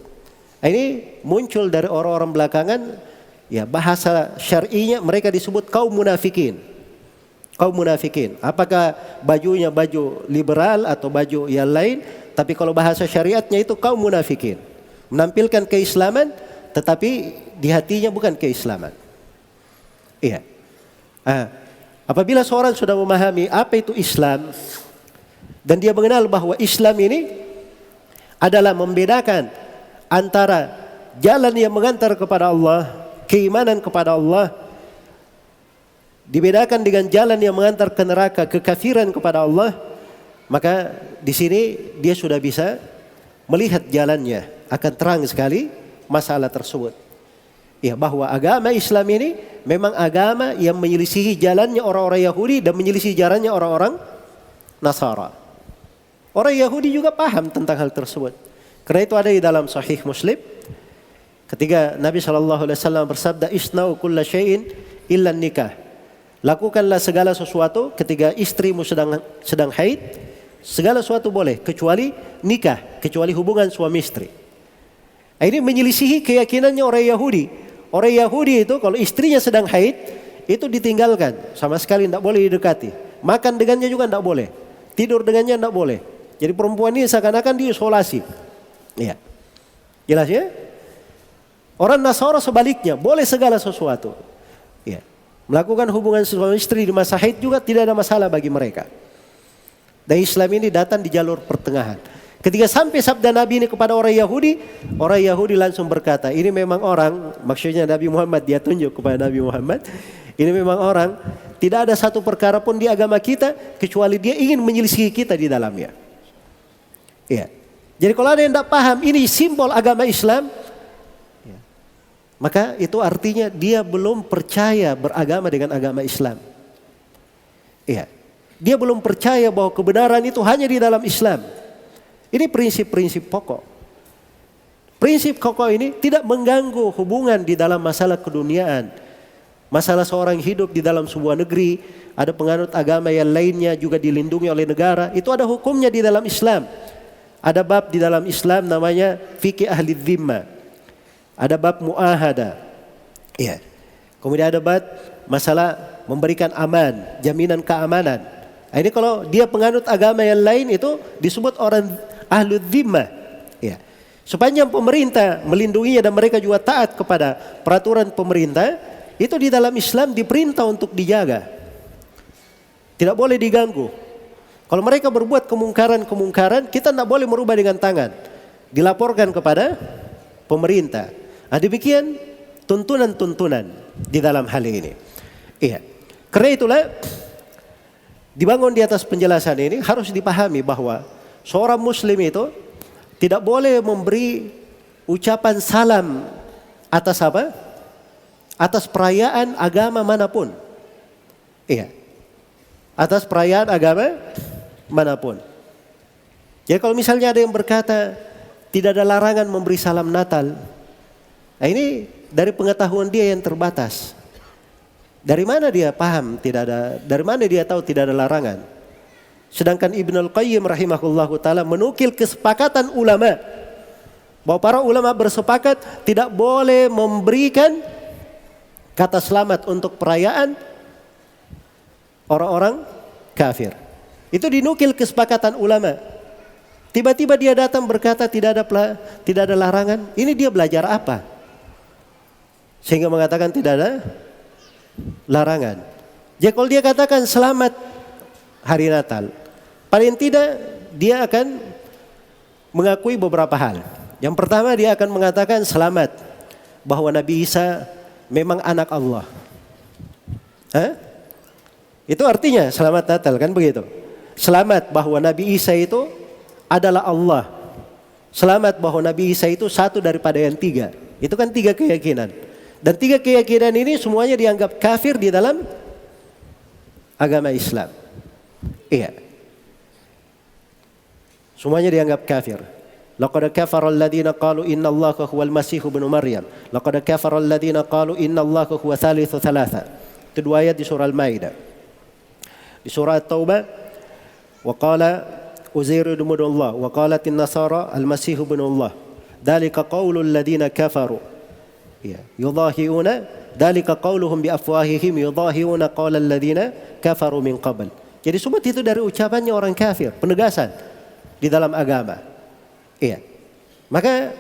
Ini muncul dari orang-orang belakangan, ya bahasa syar'inya mereka disebut kaum munafikin. Kaum munafikin. Apakah bajunya baju liberal atau baju yang lain, tapi kalau bahasa syariatnya itu kaum munafikin. Menampilkan keislaman, tetapi di hatinya bukan keislaman. Iya. Apabila seorang sudah memahami apa itu Islam dan dia mengenal bahwa Islam ini adalah membedakan antara jalan yang mengantar kepada Allah, keimanan kepada Allah, dibedakan dengan jalan yang mengantar ke neraka, kekafiran kepada Allah, maka di sini dia sudah bisa melihat jalannya, akan terang sekali masalah tersebut. Ya, bahwa agama Islam ini memang agama yang menyelisihi jalannya orang-orang Yahudi dan menyelisihi jalannya orang-orang Nasara. Orang Yahudi juga paham tentang hal tersebut. Karena itu ada di dalam Sahih Muslim ketika Nabi SAW bersabda, "Isna'u kulla syai'in illa nikah." Lakukanlah segala sesuatu ketika istrimu sedang haid, segala sesuatu boleh kecuali nikah, kecuali hubungan suami istri. Ini menyelisihi keyakinannya orang Yahudi. Orang Yahudi itu kalau istrinya sedang haid, itu ditinggalkan. Sama sekali tidak boleh didekati. Makan dengannya juga tidak boleh. Tidur dengannya tidak boleh. Jadi perempuan ini seakan-akan diisolasi. Iya. Jelas ya? Orang Nasara sebaliknya, boleh segala sesuatu. Iya. Melakukan hubungan suami istri di masa haid juga tidak ada masalah bagi mereka. Dan Islam ini datang di jalur pertengahan. Ketika sampai sabda Nabi ini kepada orang Yahudi langsung berkata, ini memang orang, maksudnya Nabi Muhammad, dia tunjuk kepada Nabi Muhammad, ini memang orang, tidak ada satu perkara pun di agama kita, kecuali dia ingin menyelisihi kita di dalamnya. Ya. Jadi kalau ada yang tidak paham, ini simbol agama Islam, ya, maka itu artinya dia belum percaya beragama dengan agama Islam. Ya. Dia belum percaya bahwa kebenaran itu hanya di dalam Islam. Ini prinsip-prinsip pokok. Prinsip pokok ini tidak mengganggu hubungan di dalam masalah keduniaan. Masalah seorang hidup di dalam sebuah negeri, ada penganut agama yang lainnya juga dilindungi oleh negara, itu ada hukumnya di dalam Islam. Ada bab di dalam Islam namanya fikih ahli dhimma. Ada bab muahada. Ya. Kemudian ada bab masalah memberikan aman, jaminan keamanan. Nah, ini kalau dia penganut agama yang lain itu disebut orang ahlu dhimmah. Ya. Sepanjang pemerintah melindunginya dan mereka juga taat kepada peraturan pemerintah, itu di dalam Islam diperintah untuk dijaga. Tidak boleh diganggu. Kalau mereka berbuat kemungkaran, kita tidak boleh merubah dengan tangan. Dilaporkan kepada pemerintah. Nah, demikian tuntunan-tuntunan di dalam hal ini. Iya. Karena itulah dibangun di atas penjelasan ini harus dipahami bahwa seorang muslim itu tidak boleh memberi ucapan salam atas apa? Atas perayaan agama manapun. Iya. Atas perayaan agama manapun. Jadi kalau misalnya ada yang berkata, tidak ada larangan memberi salam Natal. Nah, ini dari pengetahuan dia yang terbatas. Dari mana dia paham tidak ada, dari mana dia tahu tidak ada larangan? Sedangkan Ibnul Qayyim rahimahullahu taala menukil kesepakatan ulama bahwa para ulama bersepakat tidak boleh memberikan kata selamat untuk perayaan orang-orang kafir. Itu dinukil kesepakatan ulama. Tiba-tiba dia datang berkata tidak ada larangan. Ini dia belajar apa? Sehingga mengatakan tidak ada larangan. Jadi kalau dia katakan selamat hari Natal, paling tidak dia akan mengakui beberapa hal. Yang pertama dia akan mengatakan selamat bahwa Nabi Isa memang anak Allah. Itu artinya selamat Natal, kan begitu? Selamat bahwa Nabi Isa itu adalah Allah. Selamat bahwa Nabi Isa itu satu daripada yang tiga. Itu kan tiga keyakinan. Dan tiga keyakinan ini semuanya dianggap kafir di dalam agama Islam. Iya. Semuanya dianggap kafir. Laqad kafara alladziina qalu innallaha huwal masih ibnu Maryam. Laqad kafara alladziina qalu innallaha huwa thalithu thalatha. Itu dua ayat di surah Al-Maidah. Di surah At-Taubah, wa qala Uzair ibnu Allah wa qalat an-nasara al-masih ibnu Allah. Dzalika qaulul alladziina kafaru. Ya, yudahiuna dzalika qauluhum bi afwahihim yudahiuna qaulal alladziina kafaru min qabl. Jadi semua itu dari ucapannya orang kafir, penegasan di dalam agama. Iya. Maka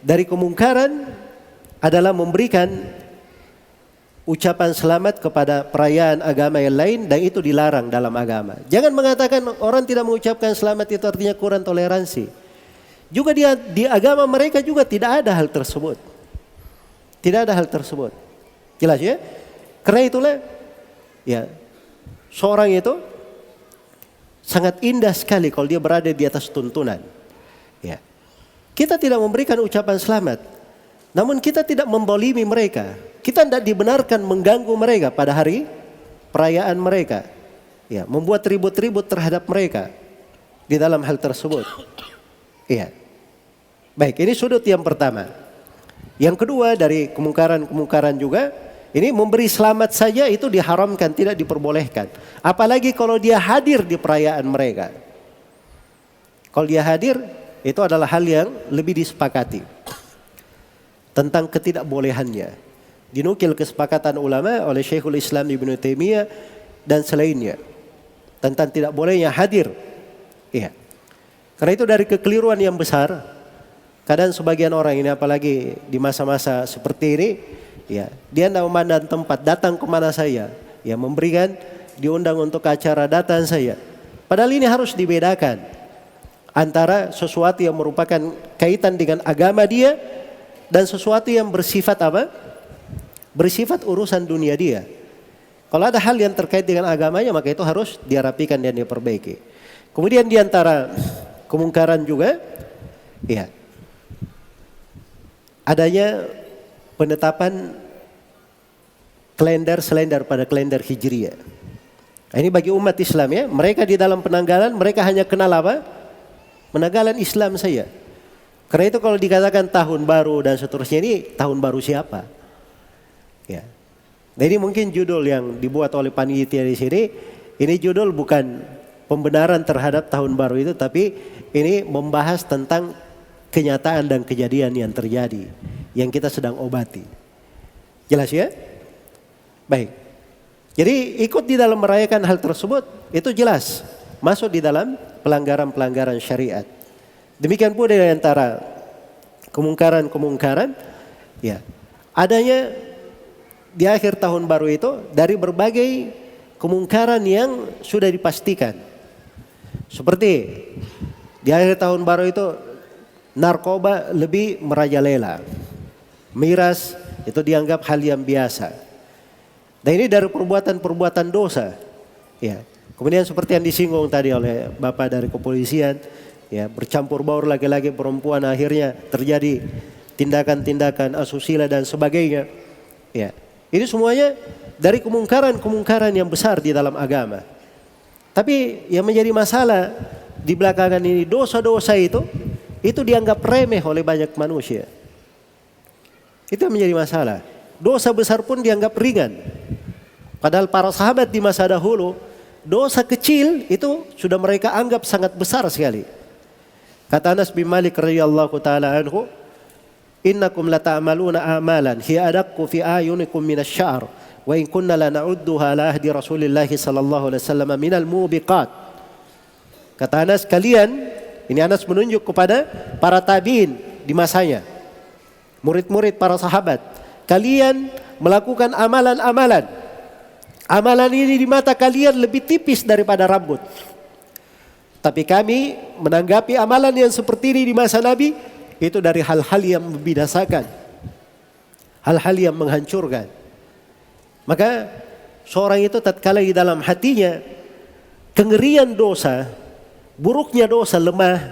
dari kemungkaran adalah memberikan ucapan selamat kepada perayaan agama yang lain, dan itu dilarang dalam agama. Jangan mengatakan orang tidak mengucapkan selamat itu artinya kurang toleransi. Juga di agama mereka juga tidak ada hal tersebut. Tidak ada hal tersebut. Jelas ya? Karena itulah ya, seorang itu sangat indah sekali kalau dia berada di atas tuntunan. Ya. Kita tidak memberikan ucapan selamat, namun kita tidak membolimi mereka. Kita tidak dibenarkan mengganggu mereka pada hari perayaan mereka. Ya, membuat ribut-ribut terhadap mereka di dalam hal tersebut. Iya. Baik, ini sudut yang pertama. Yang kedua dari kemungkaran-kemungkaran juga, ini memberi selamat saja itu diharamkan, tidak diperbolehkan. Apalagi kalau dia hadir di perayaan mereka. Kalau dia hadir, itu adalah hal yang lebih disepakati tentang ketidakbolehannya. Dinukil kesepakatan ulama oleh Syekhul Islam Ibnu Taimiyah dan selainnya tentang tidak bolehnya hadir. Iya. Karena itu dari kekeliruan yang besar. Kadang sebagian orang ini, apalagi di masa-masa seperti ini, ya, dia tidak memandang tempat, datang kemana saya, ya, memberikan, diundang untuk acara, datang saya. Padahal ini harus dibedakan antara sesuatu yang merupakan kaitan dengan agama dia dan sesuatu yang bersifat apa? Bersifat urusan dunia dia. Kalau ada hal yang terkait dengan agamanya, maka itu harus dirapikan dan diperbaiki. Kemudian di antara kemungkaran juga, ya, adanya penetapan kalender selain daripada kalender Hijriah. Nah, ini bagi umat Islam ya, mereka di dalam penanggalan mereka hanya kenal apa? Penanggalan Islam saja. Karena itu kalau dikatakan tahun baru dan seterusnya, ini tahun baru siapa? Ya. Nah, ini mungkin judul yang dibuat oleh panitia di sini. Ini judul bukan pembenaran terhadap tahun baru itu, tapi ini membahas tentang kenyataan dan kejadian yang terjadi, yang kita sedang obati. Jelas ya? Baik. Jadi ikut di dalam merayakan hal tersebut, itu jelas masuk di dalam pelanggaran-pelanggaran syariat. Demikian pula di antara kemungkaran-kemungkaran, ya, adanya di akhir tahun baru itu dari berbagai kemungkaran yang sudah dipastikan. Seperti di akhir tahun baru itu narkoba lebih merajalela. Miras itu dianggap hal yang biasa. Dan ini dari perbuatan-perbuatan dosa. Ya. Kemudian seperti yang disinggung tadi oleh Bapak dari kepolisian, ya, bercampur baur laki-laki perempuan, akhirnya terjadi tindakan-tindakan asusila dan sebagainya. Ya. Ini semuanya dari kemungkaran-kemungkaran yang besar di dalam agama. Tapi yang menjadi masalah di belakangan ini, dosa-dosa itu itu dianggap remeh oleh banyak manusia. Itu yang menjadi masalah. Dosa besar pun dianggap ringan. Padahal para sahabat di masa dahulu, dosa kecil itu sudah mereka anggap sangat besar sekali. Kata Anas bin Malik radhiyallahu taala anhu, "Innakum lata'maluna a'malan hiya adaqqu fi ayunikum minasy-sya'r wa in kunna la na'udduha ala ahdi Rasulillah sallallahu alaihi wasallam minal mubiqat." Kata Anas, kalian, ini Anas menunjuk kepada para tabi'in di masanya, murid-murid para sahabat, kalian melakukan amalan-amalan. Amalan ini di mata kalian lebih tipis daripada rambut. Tapi kami menanggapi amalan yang seperti ini di masa Nabi itu dari hal-hal yang membinasakan, hal-hal yang menghancurkan. Maka seorang itu tatkala di dalam hatinya kengerian dosa, buruknya dosa lemah,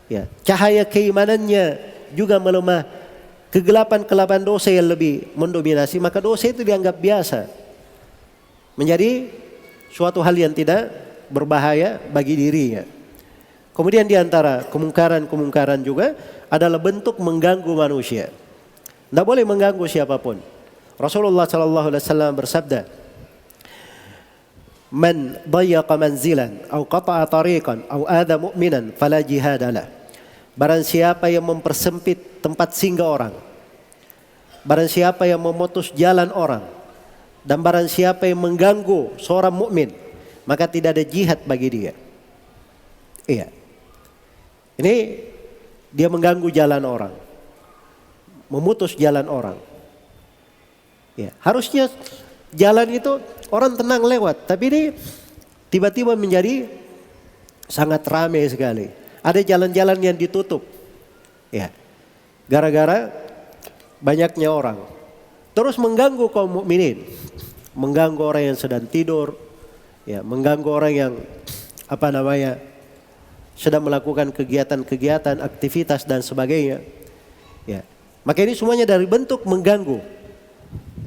ya, cahaya keimanannya juga melemah, kegelapan-kegelapan dosa yang lebih mendominasi, maka dosa itu dianggap biasa, menjadi suatu hal yang tidak berbahaya bagi dirinya. Kemudian di antara kemungkaran-kemungkaran juga adalah bentuk mengganggu manusia. Tidak boleh mengganggu siapapun. Rasulullah sallallahu alaihi wasallam bersabda, "Man dayyaqa manzilan aw qata'a tariqan aw adha mu'minan fala jihada lah." Barang siapa yang mempersempit tempat singgah orang, barang siapa yang memutus jalan orang, dan barang siapa yang mengganggu seorang mukmin, maka tidak ada jihad bagi dia. Iya. Ini dia mengganggu jalan orang, memutus jalan orang. Ya, harusnya jalan itu orang tenang lewat, tapi ini tiba-tiba menjadi sangat ramai sekali. Ada jalan-jalan yang ditutup. Ya. Gara-gara banyaknya orang. Terus mengganggu kaum mukminin, mengganggu orang yang sedang tidur, ya, mengganggu orang yang sedang melakukan kegiatan-kegiatan, aktivitas dan sebagainya. Ya. Maka ini semuanya dari bentuk mengganggu.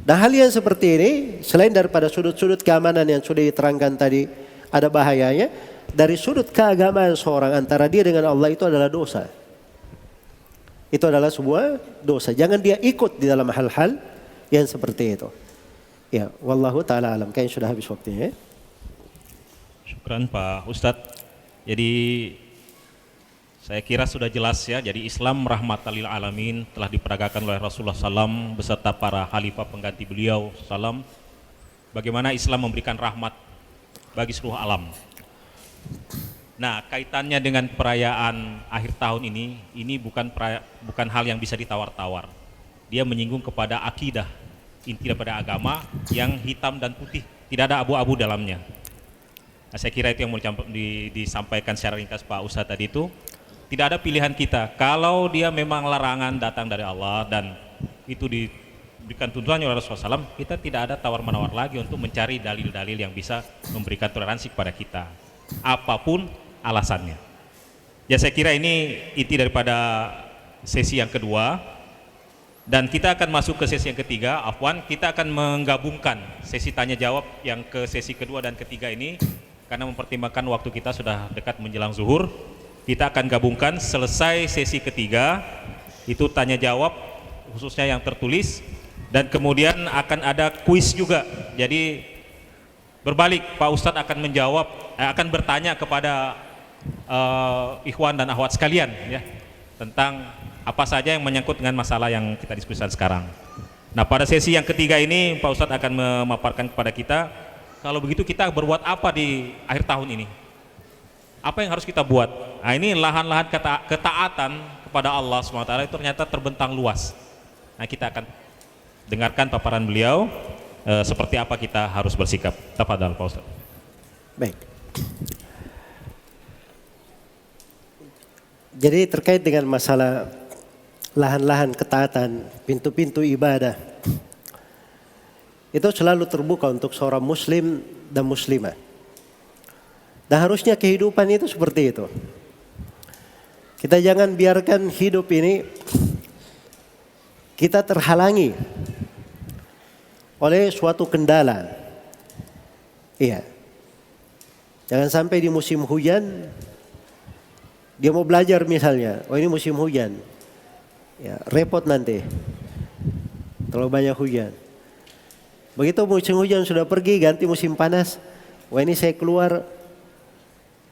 Dan hal yang seperti ini, selain daripada sudut-sudut keamanan yang sudah diterangkan tadi, ada bahayanya. Dari sudut keagamaan seorang antara dia dengan Allah itu adalah dosa. Itu adalah sebuah dosa. Jangan dia ikut di dalam hal-hal yang seperti itu. Ya, wallahu taala alam. Kayaknya sudah habis waktunya. Ya? Syukran Pak Ustadz. Jadi saya kira sudah jelas ya. Jadi Islam rahmatan lil alamin telah diperagakan oleh Rasulullah SAW beserta para khalifah pengganti beliau SAW. Bagaimana Islam memberikan rahmat bagi seluruh alam. Nah, kaitannya dengan perayaan akhir tahun ini bukan hal yang bisa ditawar-tawar. Dia menyinggung kepada akidah, inti daripada agama yang hitam dan putih, tidak ada abu-abu dalamnya. Nah, saya kira itu yang mau disampaikan secara ringkas Pak Ustadz tadi itu. Tidak ada pilihan kita. Kalau dia memang larangan datang dari Allah dan itu diberikan tuntunannya oleh Rasulullah SAW, kita tidak ada tawar-menawar lagi untuk mencari dalil-dalil yang bisa memberikan toleransi kepada kita. Apapun alasannya. Ya, saya kira ini inti daripada sesi yang kedua. Dan kita akan masuk ke sesi yang ketiga. Kita akan menggabungkan sesi tanya jawab yang ke sesi kedua dan ketiga ini. Karena mempertimbangkan waktu kita sudah dekat menjelang zuhur, kita akan gabungkan selesai sesi ketiga, itu tanya jawab khususnya yang tertulis, dan kemudian akan ada kuis juga. Jadi berbalik, Pak Ustadz akan akan bertanya kepada ikhwan dan akhwat sekalian ya, tentang apa saja yang menyangkut dengan masalah yang kita diskusikan sekarang. Nah, pada sesi yang ketiga ini Pak Ustadz akan memaparkan kepada kita, kalau begitu kita berbuat apa di akhir tahun ini? Apa yang harus kita buat? Nah, ini lahan-lahan ketaatan kepada Allah SWT itu ternyata terbentang luas. Nah, kita akan dengarkan paparan beliau seperti apa kita harus bersikap. Tafadhal Pak Ustaz. Baik. Jadi terkait dengan masalah lahan-lahan ketaatan, pintu-pintu ibadah, itu selalu terbuka untuk seorang muslim dan muslimah. Dan harusnya kehidupan itu seperti itu. Kita jangan biarkan hidup ini kita terhalangi oleh suatu kendala. Iya. Jangan sampai di musim hujan Dia mau belajar misalnya, oh ini musim hujan, ya repot nanti, terlalu banyak hujan. Begitu musim hujan sudah pergi, ganti musim panas, wah ini saya keluar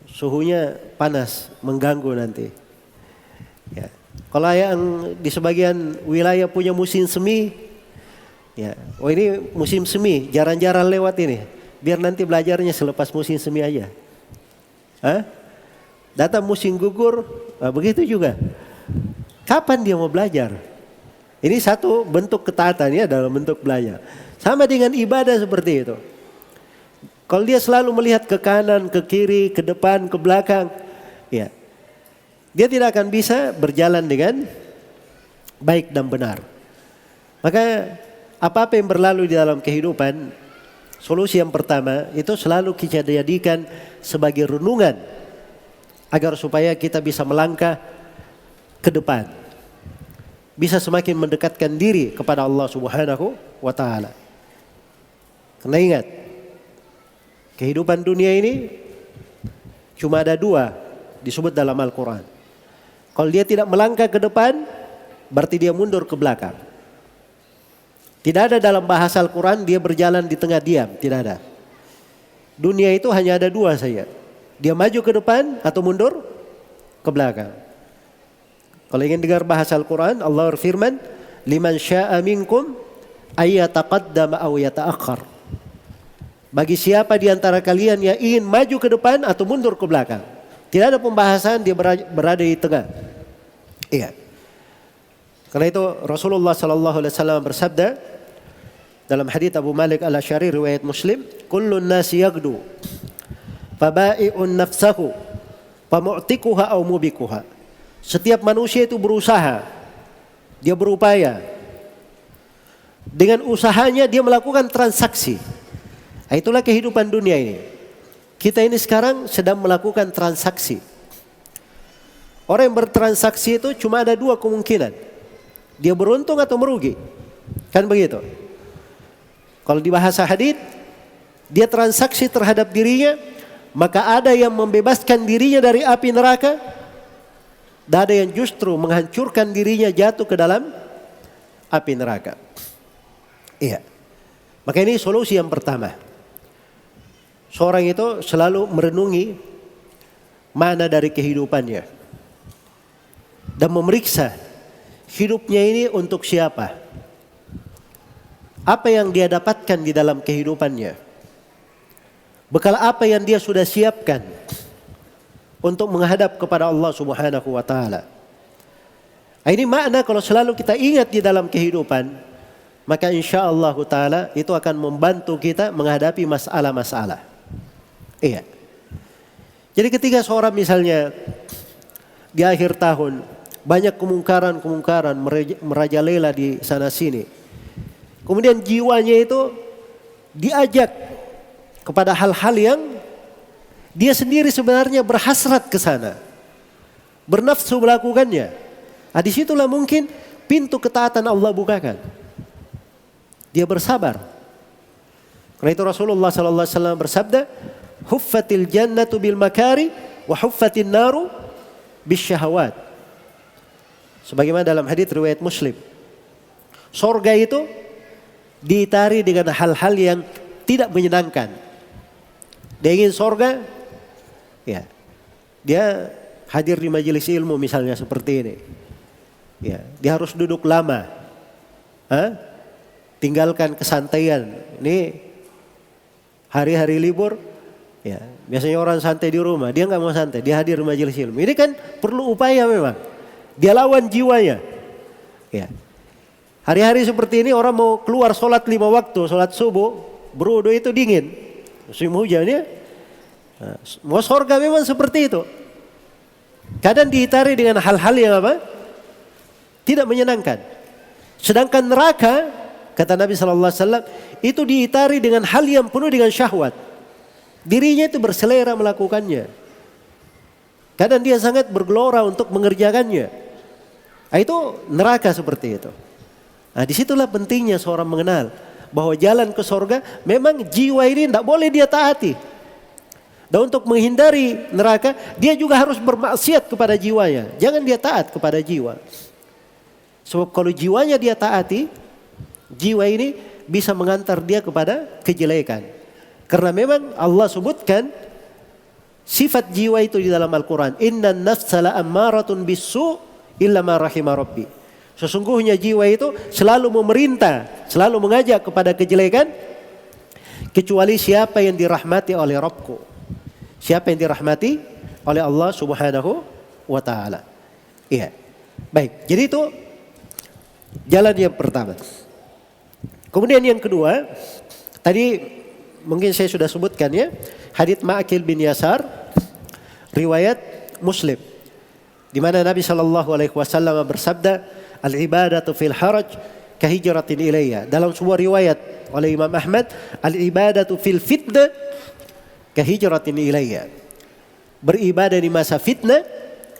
suhunya panas, mengganggu nanti. Ya. Kalau yang di sebagian wilayah punya musim semi, ya, oh ini musim semi, jarang-jarang lewat ini, biar nanti belajarnya selepas musim semi aja. Hah? Datang musim gugur, nah begitu juga. Kapan dia mau belajar? Ini satu bentuk ketaatan ya dalam bentuk belajar. Sama dengan ibadah seperti itu. Kalau dia selalu melihat ke kanan, ke kiri, ke depan, ke belakang, ya, dia tidak akan bisa berjalan dengan baik dan benar. Maka apa-apa yang berlalu di dalam kehidupan, solusi yang pertama itu selalu kita jadikan sebagai renungan agar supaya kita bisa melangkah ke depan, bisa semakin mendekatkan diri kepada Allah Subhanahu wa Ta'ala. Karena ingat, kehidupan dunia ini cuma ada dua disebut dalam Al-Quran. Kalau dia tidak melangkah ke depan, berarti dia mundur ke belakang. Tidak ada dalam bahasa Al-Quran dia berjalan di tengah diam, tidak ada. Dunia itu hanya ada dua saja. Dia maju ke depan atau mundur ke belakang. Kalau ingin dengar bahasa Al-Quran, Allah berfirman, "Liman syaa minkum ayyataqaddama aw yata'akhkhar." Bagi siapa di antara kalian yang ingin maju ke depan atau mundur ke belakang. Tidak ada pembahasan dia berada di tengah. Iya. Karena itu Rasulullah sallallahu alaihi wasallam bersabda dalam hadits Abu Malik Al-Asy'ari riwayat Muslim, "Kullun nasi yagdu faba'i'un nafsahu famu'tikuha aw mubikuha." Setiap manusia itu berusaha, dia berupaya. Dengan usahanya dia melakukan transaksi. Nah, itulah kehidupan dunia ini. Kita ini sekarang sedang melakukan transaksi. Orang yang bertransaksi itu cuma ada dua kemungkinan. Dia beruntung atau merugi. Kan begitu. Kalau di bahasa hadits, dia transaksi terhadap dirinya, maka ada yang membebaskan dirinya dari api neraka, dan ada yang justru menghancurkan dirinya jatuh ke dalam api neraka. Iya. Maka ini solusi yang pertama. Seorang itu selalu merenungi makna dari kehidupannya dan memeriksa hidupnya ini untuk siapa. Apa yang dia dapatkan di dalam kehidupannya. Bekal apa yang dia sudah siapkan untuk menghadap kepada Allah Subhanahu wa Ta'ala. Ini makna kalau selalu kita ingat di dalam kehidupan, maka insya Allah Ta'ala itu akan membantu kita menghadapi masalah-masalah. Iya. Jadi ketika seorang misalnya di akhir tahun banyak kemungkaran merajalela di sana sini, kemudian jiwanya itu diajak kepada hal-hal yang dia sendiri sebenarnya berhasrat ke sana, bernafsu melakukannya. Nah, disitulah mungkin pintu ketaatan Allah bukakan. Dia bersabar. Karena itu Rasulullah sallallahu alaihi wasallam bersabda, "Huffatil jannatu bil makari wa huffatin naru bisyahawat." Sebagaimana dalam hadits riwayat Muslim. Surga itu diitari dengan hal-hal yang tidak menyenangkan. Dia ingin surga, ya, dia hadir di majelis ilmu misalnya seperti ini. Ya, dia harus duduk lama. Tinggalkan kesantaian. Ini hari-hari libur, ya, biasanya orang santai di rumah, dia nggak mau santai, dia hadir di majelis ilmu. Ini kan perlu upaya memang. Dia lawan jiwanya. Ya. Hari-hari seperti ini orang mau keluar sholat 5 waktu, sholat subuh, berwudu itu dingin. Musim hujan ya. Nah, mau surga memang seperti itu. Kadang diitari dengan hal-hal yang apa? Tidak menyenangkan. Sedangkan neraka, kata Nabi SAW, itu diitari dengan hal yang penuh dengan syahwat. Dirinya itu berselera melakukannya. Kadang dia sangat bergelora untuk mengerjakannya. Nah, itu neraka seperti itu. Nah, disitulah pentingnya seorang mengenal bahwa jalan ke surga memang jiwa ini tidak boleh dia taati. Dan untuk menghindari neraka, dia juga harus bermaksiat kepada jiwanya. Jangan dia taat kepada jiwa. Sebab kalau jiwanya dia taati, jiwa ini bisa mengantar dia kepada kejelekan. Karena memang Allah sebutkan sifat jiwa itu di dalam Al-Quran. Innan nafsa la'ammaratun bisu' illa ma rahima rabbi. Sesungguhnya jiwa itu selalu memerintah, selalu mengajak kepada kejelekan, kecuali siapa yang dirahmati oleh Rabbku. Siapa yang dirahmati oleh Allah Subhanahu wa Ta'ala. Iya. Baik, jadi itu jalan yang pertama. Kemudian yang kedua, tadi mungkin saya sudah sebutkan ya, hadits Ma'qil bin Yasar, riwayat Muslim, di mana Nabi SAW bersabda, al-ibadatu fil haraj kahijratin ilayya. Dalam sebuah riwayat oleh Imam Ahmad, al-ibadatu fil fitnah kahijratin ilayya. Beribadah di masa fitnah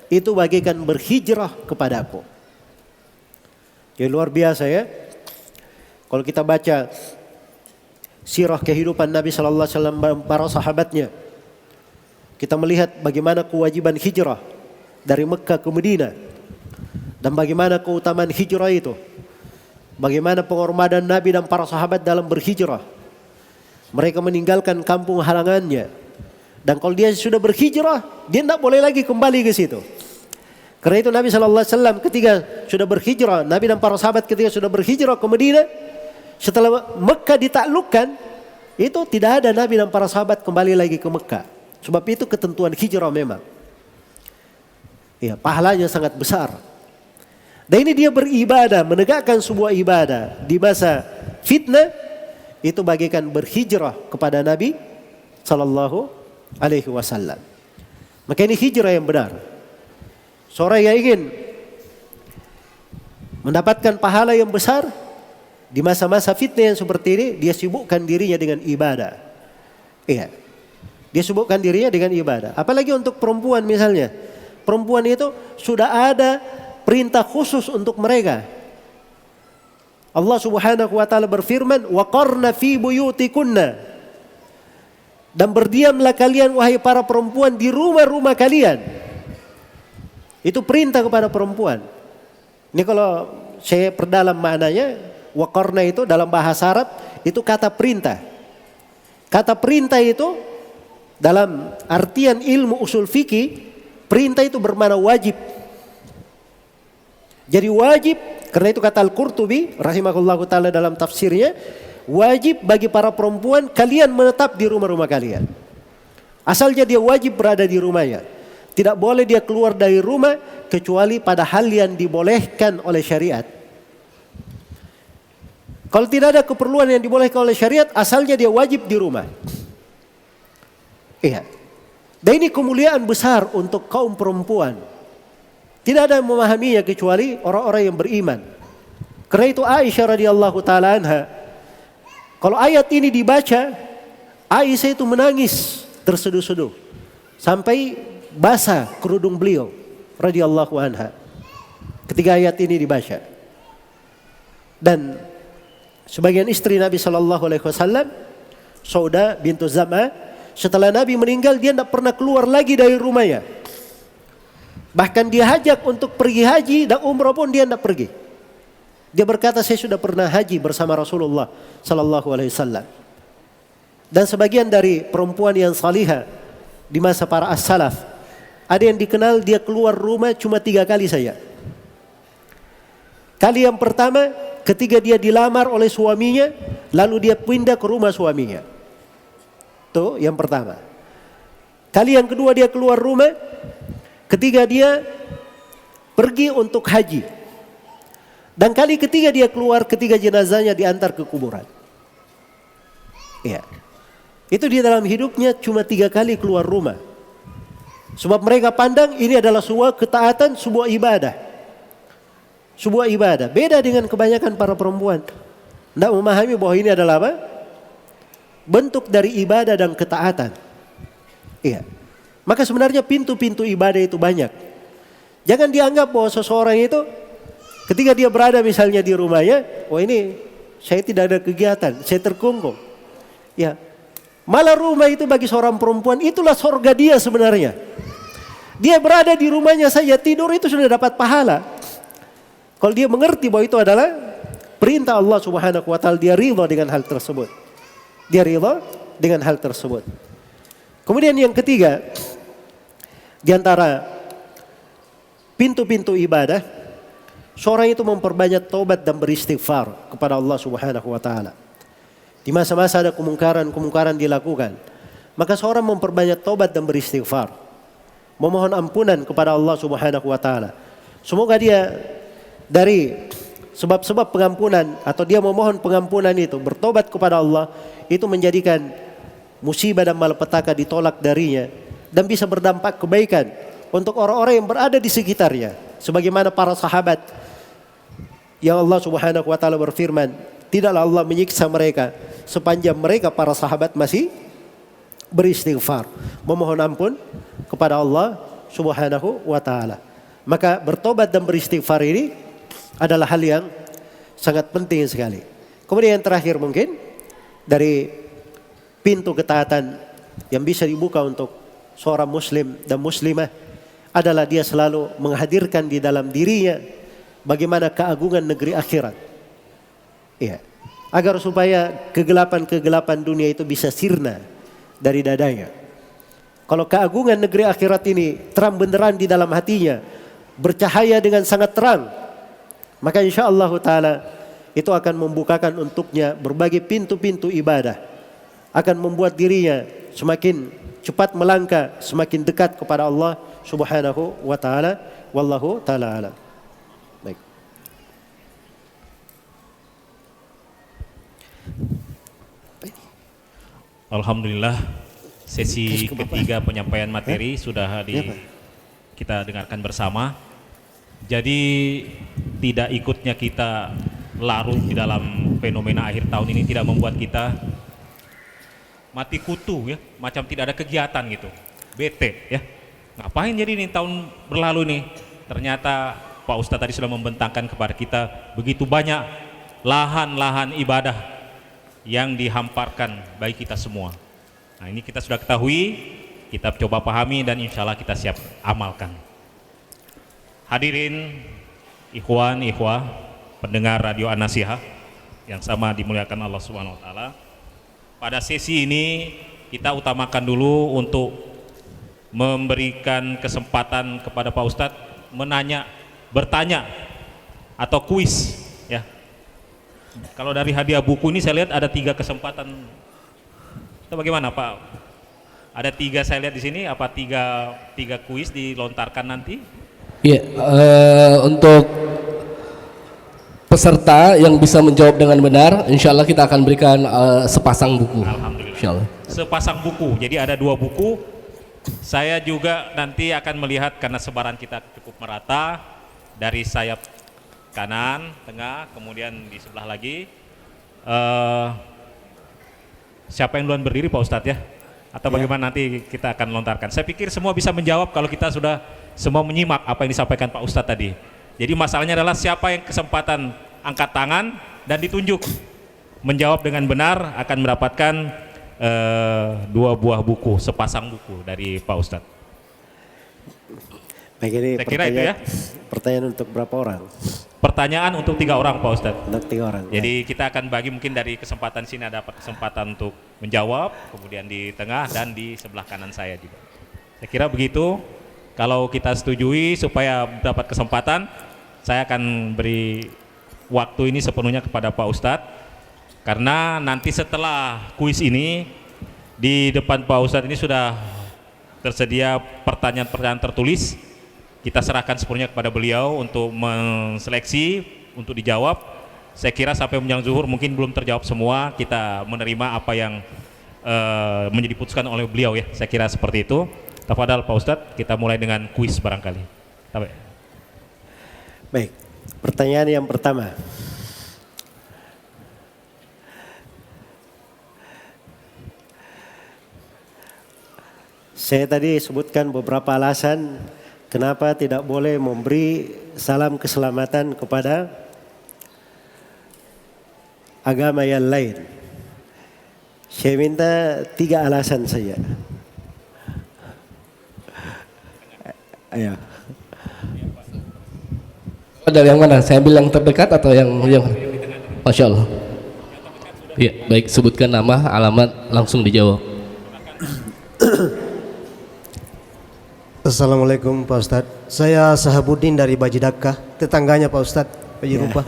itu bagaikan berhijrah kepadaku. Jadi luar biasa ya. Kalau kita baca sirah kehidupan Nabi sallallahu alaihi wasallam dan para sahabatnya, kita melihat bagaimana kewajiban hijrah dari Mekah ke Madinah dan bagaimana keutamaan hijrah itu. Bagaimana pengorbanan Nabi dan para sahabat dalam berhijrah. Mereka meninggalkan kampung halamannya. Dan kalau dia sudah berhijrah, dia tidak boleh lagi kembali ke situ. Karena itu Nabi SAW ketika sudah berhijrah, Nabi dan para sahabat ketika sudah berhijrah ke Madinah, setelah Mekah ditaklukkan, itu tidak ada Nabi dan para sahabat kembali lagi ke Mekah. Sebab itu ketentuan hijrah memang. Ya, pahalanya sangat besar. Dan ini dia beribadah, menegakkan sebuah ibadah di masa fitnah, itu bagaikan berhijrah kepada Nabi sallallahu alaihi wasallam. Maka ini hijrah yang benar. Seorang yang ingin mendapatkan pahala yang besar di masa-masa fitnah yang seperti ini, dia sibukkan dirinya dengan ibadah. Iya. Dia sibukkan dirinya dengan ibadah. Apalagi untuk perempuan misalnya. Perempuan itu sudah ada perintah khusus untuk mereka. Allah Subhanahu wa Ta'ala berfirman, waqarna fi buyutikunna, dan berdiamlah kalian wahai para perempuan di rumah-rumah kalian. Itu perintah kepada perempuan. Ini kalau saya perdalam maknanya, waqarna itu dalam bahasa Arab itu kata perintah. Kata perintah itu dalam artian ilmu usul fikih, perintah itu bermakna wajib. Jadi wajib, karena itu kata Al-Qurtubi rahimahullahu ta'ala dalam tafsirnya, wajib bagi para perempuan kalian menetap di rumah-rumah kalian. Asalnya dia wajib berada di rumahnya. Tidak boleh dia keluar dari rumah kecuali pada hal yang dibolehkan oleh syariat. Kalau tidak ada keperluan yang dibolehkan oleh syariat, asalnya dia wajib di rumah. Iya. Dan ini kemuliaan besar untuk kaum perempuan. Tidak ada yang memahaminya kecuali orang-orang yang beriman. Karena itu Aisyah radhiyallahu taala anha, kalau ayat ini dibaca, Aisyah itu menangis terseduh-seduh sampai basah kerudung beliau radhiyallahu anha ketika ayat ini dibaca. Dan sebagian istri Nabi sallallahu alaihi wasallam, Sauda bintu Zam'ah, setelah Nabi meninggal dia tidak pernah keluar lagi dari rumahnya. Bahkan dia ajak untuk pergi haji dan umrah pun dia tidak pergi. Dia berkata, saya sudah pernah haji bersama Rasulullah sallallahu alaihi wasallam. Dan sebagian dari perempuan yang salihah di masa para as-salaf, ada yang dikenal dia keluar rumah cuma 3 kali saja. Kali yang pertama ketika dia dilamar oleh suaminya, lalu dia pindah ke rumah suaminya. Itu yang pertama. Kali yang kedua dia keluar rumah ketika dia pergi untuk haji. Dan kali ketiga dia keluar ketika jenazahnya diantar ke kuburan. Ya. Itu dia dalam hidupnya cuma 3 kali keluar rumah. Sebab mereka pandang ini adalah sebuah ketaatan, sebuah ibadah. Sebuah ibadah. Beda dengan kebanyakan para perempuan. Tidak memahami bahwa ini adalah apa? Bentuk dari ibadah dan ketaatan. Iya. Maka sebenarnya pintu-pintu ibadah itu banyak. Jangan dianggap bahwa seseorang itu ketika dia berada misalnya di rumahnya, oh ini saya tidak ada kegiatan, saya terkungkung. Ya, Malah rumah itu bagi seorang perempuan itulah sorga dia sebenarnya. Dia berada di rumahnya saja tidur itu sudah dapat pahala. Kalau dia mengerti bahwa itu adalah perintah Allah Subhanahu wa taala, dia ridha dengan hal tersebut. Dia ridha dengan hal tersebut. Kemudian yang ketiga, di antara pintu-pintu ibadah, seorang itu memperbanyak taubat dan beristighfar kepada Allah Subhanahu wa taala. Di masa-masa ada kemungkaran dilakukan, maka seorang memperbanyak taubat dan beristighfar, memohon ampunan kepada Allah Subhanahu wa taala. Semoga dia dari sebab-sebab pengampunan atau dia memohon pengampunan itu, bertobat kepada Allah, itu menjadikan musibah dan malapetaka ditolak darinya dan bisa berdampak kebaikan untuk orang-orang yang berada di sekitarnya. Sebagaimana para sahabat yang Allah Subhanahu wa taala berfirman, tidaklah Allah menyiksa mereka sepanjang mereka para sahabat masih beristighfar, memohon ampun kepada Allah Subhanahu wa taala. Maka bertobat dan beristighfar ini adalah hal yang sangat penting sekali. Kemudian yang terakhir mungkin dari pintu ketaatan yang bisa dibuka untuk seorang muslim dan muslimah adalah dia selalu menghadirkan di dalam dirinya bagaimana keagungan negeri akhirat. Iya. Agar supaya kegelapan-kegelapan dunia itu bisa sirna dari dadanya. Kalau keagungan negeri akhirat ini terang benderang di dalam hatinya, bercahaya dengan sangat terang, maka insyaallah taala itu akan membukakan untuknya berbagai pintu-pintu ibadah, akan membuat dirinya semakin cepat melangkah, semakin dekat kepada Allah Subhanahu wa taala. Wallahu taala alam. Baik. Alhamdulillah, sesi ketiga penyampaian materi sudah kita dengarkan bersama. Jadi tidak ikutnya kita larut di dalam fenomena akhir tahun ini tidak membuat kita mati kutu ya, macam tidak ada kegiatan gitu, bete ya. Ngapain jadi nih tahun berlalu nih? Ternyata Pak Ustadz tadi sudah membentangkan kepada kita begitu banyak lahan-lahan ibadah yang dihamparkan bagi kita semua. Nah ini kita sudah ketahui, kita coba pahami dan insya Allah kita siap amalkan. Hadirin ikhwan, ikhwah, pendengar Radio An-Nasihah yang sama dimuliakan Allah Subhanahu wa taala. Pada sesi ini kita utamakan dulu untuk memberikan kesempatan kepada Pak Ustadz bertanya atau kuis ya. Kalau dari hadiah buku ini saya lihat ada 3 kesempatan. Itu bagaimana Pak? Ada 3 saya lihat di sini, apa 3 kuis dilontarkan nanti? Iya, untuk peserta yang bisa menjawab dengan benar, insya Allah kita akan berikan sepasang buku. Alhamdulillah. Insya Allah. Sepasang buku, jadi ada 2 buku. Saya juga nanti akan melihat karena sebaran kita cukup merata dari sayap kanan, tengah, kemudian di sebelah lagi. Siapa yang duluan berdiri Pak Ustadz ya? Atau bagaimana nanti kita akan lontarkan? Saya pikir semua bisa menjawab kalau kita sudah semua menyimak apa yang disampaikan Pak Ustadz tadi. Jadi masalahnya adalah siapa yang kesempatan angkat tangan dan ditunjuk menjawab dengan benar akan mendapatkan 2 buah buku, sepasang buku dari Pak Ustadz. Baik, ini saya kira itu ya. Pertanyaan untuk berapa orang? Pertanyaan untuk 3 orang Pak Ustadz. Untuk 3 orang. Jadi kita akan bagi mungkin dari kesempatan sini ada kesempatan untuk menjawab, kemudian di tengah dan di sebelah kanan saya juga. Saya kira begitu. Kalau kita setujui supaya dapat kesempatan, saya akan beri waktu ini sepenuhnya kepada Pak Ustadz. Karena nanti setelah kuis ini di depan Pak Ustadz ini sudah tersedia pertanyaan-pertanyaan tertulis. Kita serahkan sepenuhnya kepada beliau untuk menseleksi, untuk dijawab. Saya kira sampai menjelang zuhur mungkin belum terjawab semua, kita menerima apa yang menjadi putuskan oleh beliau ya. Saya kira seperti itu. Tafadhal Pak Ustadz, kita mulai dengan kuis barangkali. Baik, pertanyaan yang pertama. Saya tadi sebutkan beberapa alasan kenapa tidak boleh memberi salam keselamatan kepada agama yang lain. Saya minta 3 alasan saja. Ayo. Dari yang mana? Saya ambil yang terdekat atau yang Masya Allah. Ya, baik, sebutkan nama, alamat, langsung dijawab. Assalamualaikum Pak Ustadz. Saya Sahabuddin dari Bajidaka, tetangganya Pak Ustadz, Baji Rupa.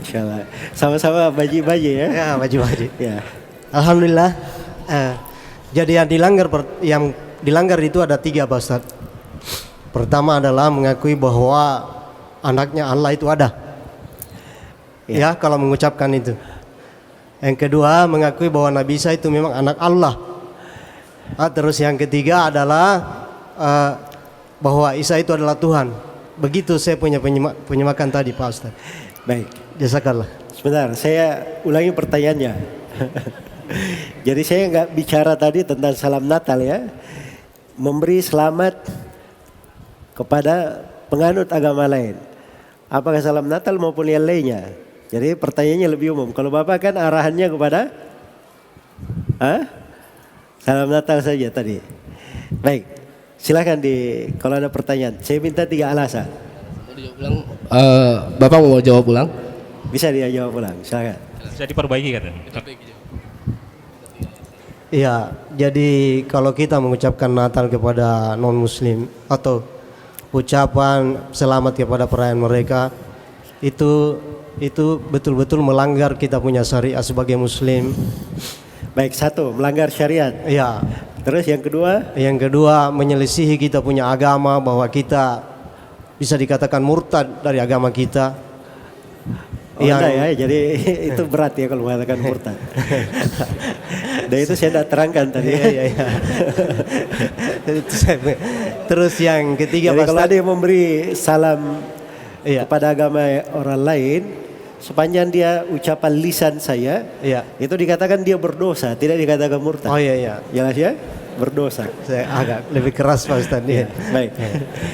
Insyaallah. Sama-sama baji-baji ya. Ya, Baji-baji. Ya. Alhamdulillah. Jadi yang dilanggar itu ada 3 Pak Ustadz. Pertama adalah mengakui bahwa anaknya Allah itu ada. Ya, kalau mengucapkan itu. Yang kedua mengakui bahwa Nabi Isa itu memang anak Allah. Terus yang ketiga adalah bahwa Isa itu adalah Tuhan. Begitu saya punya penyemakan tadi Pak Ustaz. Baik. Jazakallah. Sebentar, saya ulangi pertanyaannya. Jadi saya nggak bicara tadi tentang salam Natal ya. Memberi selamat kepada penganut agama lain. Apakah salam Natal maupun yang lainnya? Jadi pertanyaannya lebih umum. Kalau Bapak kan arahannya kepada salam Natal saja tadi. Baik, silakan kalau ada pertanyaan. Saya minta 3 alasan. Bapak mau jawab ulang? Bisa dia jawab ulang, silakan. Bisa diperbaiki katanya. Iya, jadi kalau kita mengucapkan Natal kepada non-muslim atau ucapan selamat kepada perayaan mereka, itu betul-betul melanggar kita punya syariat sebagai muslim. Baik, 1 melanggar syariat. Iya. Terus yang kedua? Yang kedua menyelisihi kita punya agama, bahwa kita bisa dikatakan murtad dari agama kita. Enggak ya, jadi itu berat ya kalau mengatakan murtad. Dan itu saya tidak terangkan tadi. Iya. Terus yang ketiga, jadi kalau ada yang memberi salam kepada agama orang lain, sepanjang dia ucapan lisan saya, itu dikatakan dia berdosa, tidak dikatakan murtad. Oh iya. Jelas ya? Berdosa. Saya agak lebih keras Pak Ustadz. Ya. Baik.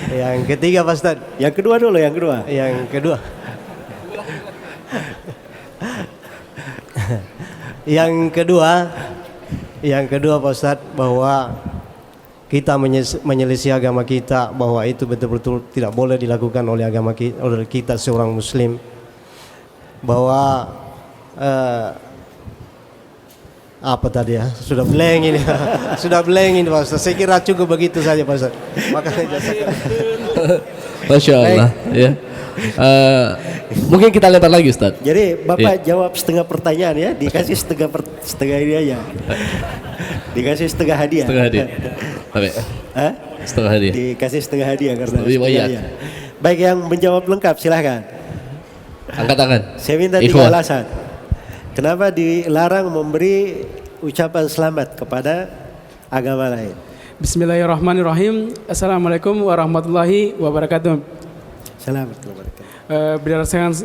Yang ketiga Pak Ustadz. Yang kedua dulu, yang kedua. Yang kedua Pak Ustadz, bahwa kita menyelisih agama kita, bahwa itu betul-betul tidak boleh dilakukan oleh agama kita, oleh kita seorang muslim. Bahwa apa tadi ya? Sudah blank ini. Sudah blank ini Pak Ustadz. Saya kira cukup begitu saja Pak Ustadz. Makanya Masya Allah. Ya. Mungkin kita lempar lagi Ustaz. Jadi Bapak jawab setengah pertanyaan ya, dikasih setengah ini aja. Dikasih setengah hadiah. Setengah hadiah. Dikasih setengah hadiah karena hadiah. Baik, yang menjawab lengkap silahkan. Angkat tangan. Saya minta 3 alasan. Kenapa dilarang memberi ucapan selamat kepada agama lain? Bismillahirrahmanirrahim. Assalamualaikum warahmatullahi wabarakatuh.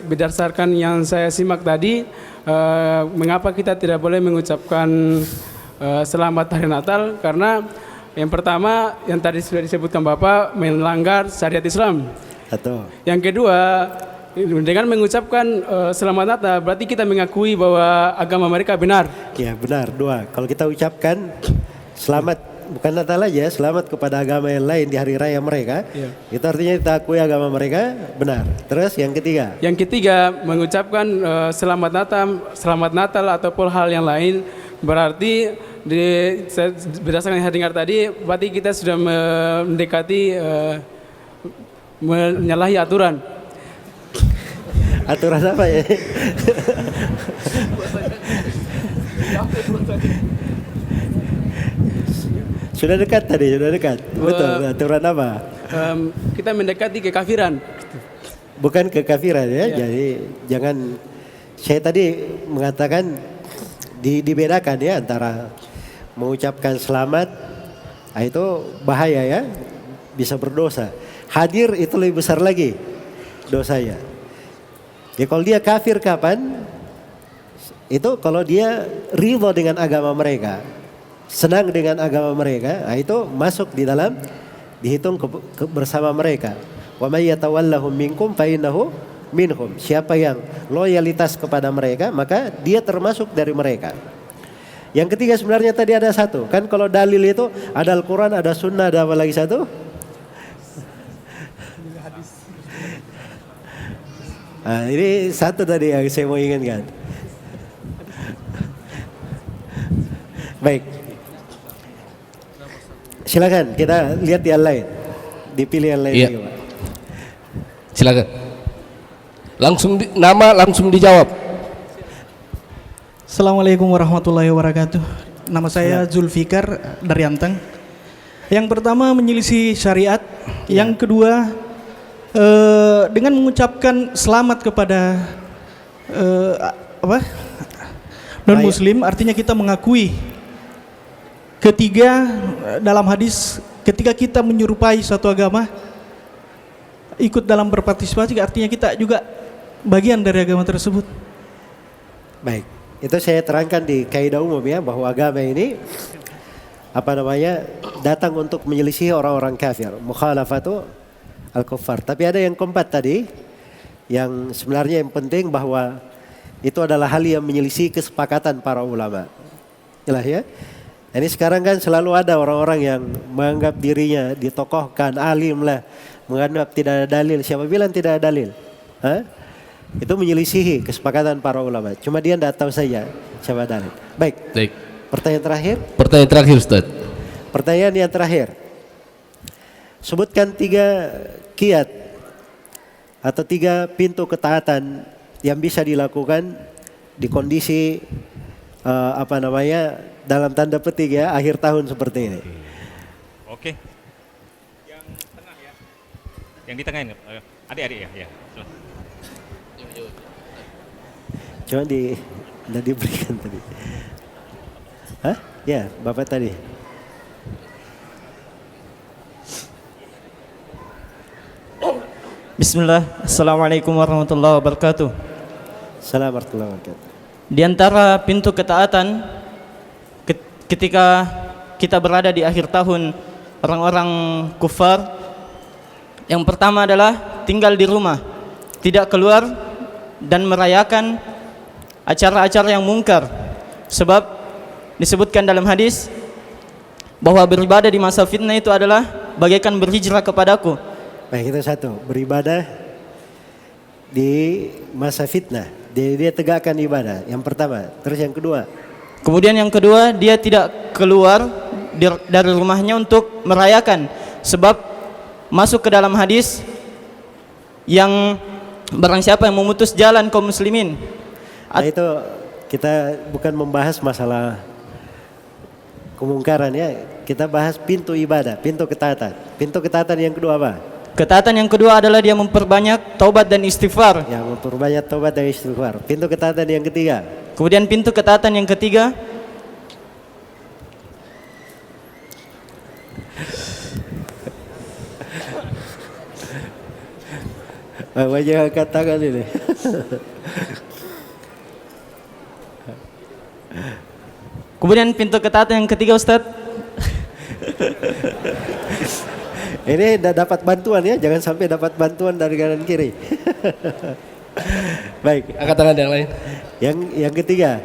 Berdasarkan yang saya simak tadi, mengapa kita tidak boleh mengucapkan selamat hari Natal? Karena yang pertama, yang tadi sudah disebutkan Bapak, melanggar syariat Islam. Yang kedua, dengan mengucapkan selamat Natal berarti kita mengakui bahwa agama mereka benar. Ya benar. 2, kalau kita ucapkan selamat bukan Natal aja, selamat kepada agama yang lain di hari raya mereka, itu artinya kita akui agama mereka benar. Terus yang ketiga? Yang ketiga, mengucapkan selamat Natal ataupun hal yang lain, berarti berdasarkan yang saya dengar tadi, berarti kita sudah mendekati menyalahi aturan. Aturan apa ya? Sudah dekat tadi, sudah dekat. Betul, aturan apa? Kita mendekati kekafiran. Bukan kekafiran ya, jadi jangan, saya tadi mengatakan dibedakan ya antara mengucapkan selamat, itu bahaya ya, bisa berdosa. Hadir itu lebih besar lagi dosanya. Ya kalau dia kafir kapan? Itu kalau dia ridho dengan agama mereka, senang dengan agama mereka, itu masuk di dalam, dihitung bersama mereka. Wa may yatawallahum minkum fa innahu minhum. Siapa yang loyalitas kepada mereka, maka dia termasuk dari mereka. Yang ketiga sebenarnya tadi ada satu. Kan kalau dalil itu ada Al-Quran, ada Sunnah, ada apa lagi satu? Nah, ini satu tadi yang saya mau ingatkan. Baik. Silakan kita lihat yang lain. Dipilih yang lain Iya. lagi, Pak. Silakan. Nama langsung dijawab. Assalamualaikum warahmatullahi wabarakatuh. Nama saya Zulfikar dari Anteng. Yang pertama menyelisih syariat, yang kedua dengan mengucapkan selamat kepada non muslim, artinya kita mengakui. Ketiga, dalam hadis ketika kita menyerupai suatu agama, ikut dalam berpartisipasi, artinya kita juga bagian dari agama tersebut. Baik, itu saya terangkan di kaidah umum ya, bahwa agama ini datang untuk menyelisih orang-orang kafir, mukhalafatu al-kuffar. Tapi ada yang keempat tadi, yang sebenarnya yang penting bahwa itu adalah hal yang menyelisih kesepakatan para ulama. Jelas ya? Ini sekarang kan selalu ada orang-orang yang menganggap dirinya ditokohkan, alim lah, menganggap tidak ada dalil. Siapa bilang tidak ada dalil? Hah? Itu menyelisihi kesepakatan para ulama. Cuma dia tidak tahu saja siapa dalil. Baik. Pertanyaan terakhir? Pertanyaan terakhir, Ustaz. Pertanyaan yang terakhir. Sebutkan 3 kiat atau 3 pintu ketaatan yang bisa dilakukan di kondisi dalam tanda petik ya, akhir tahun seperti ini. Oke. Yang tengah ya. Yang di tengah ini. Adik-adik ya. Cuma tidak diberikan tadi. Hah? Ya, Bapak tadi. Bismillah, Assalamualaikum warahmatullahi wabarakatuh. Assalamualaikum warahmatullahi wabarakatuh. Di antara pintu ketaatan ketika kita berada di akhir tahun orang-orang kufar, yang pertama adalah tinggal di rumah, tidak keluar dan merayakan acara-acara yang mungkar. Sebab disebutkan dalam hadis bahwa beribadah di masa fitnah itu adalah bagaikan berhijrah kepadaku. Baik, itu satu, beribadah di masa fitnah. Dia tegakkan ibadah, yang pertama. Terus yang kedua? Kemudian yang kedua, dia tidak keluar dari rumahnya untuk merayakan. Sebab masuk ke dalam hadis yang barang siapa yang memutus jalan kaum muslimin. Nah itu kita bukan membahas masalah kemungkaran ya. Kita bahas pintu ibadah, pintu ketaatan. Pintu ketaatan yang kedua apa? Ketaatan yang kedua adalah dia memperbanyak taubat dan istighfar. Ya, memperbanyak taubat dan istighfar. Pintu ketaatan yang ketiga. Kemudian pintu ketaatan yang ketiga, wajah katakan ini. kemudian pintu ketaatan yang ketiga, Ustadz. Ini dapat bantuan ya, jangan sampai dapat bantuan dari kanan kiri. Baik. Angkat tangan yang lain. Yang ketiga.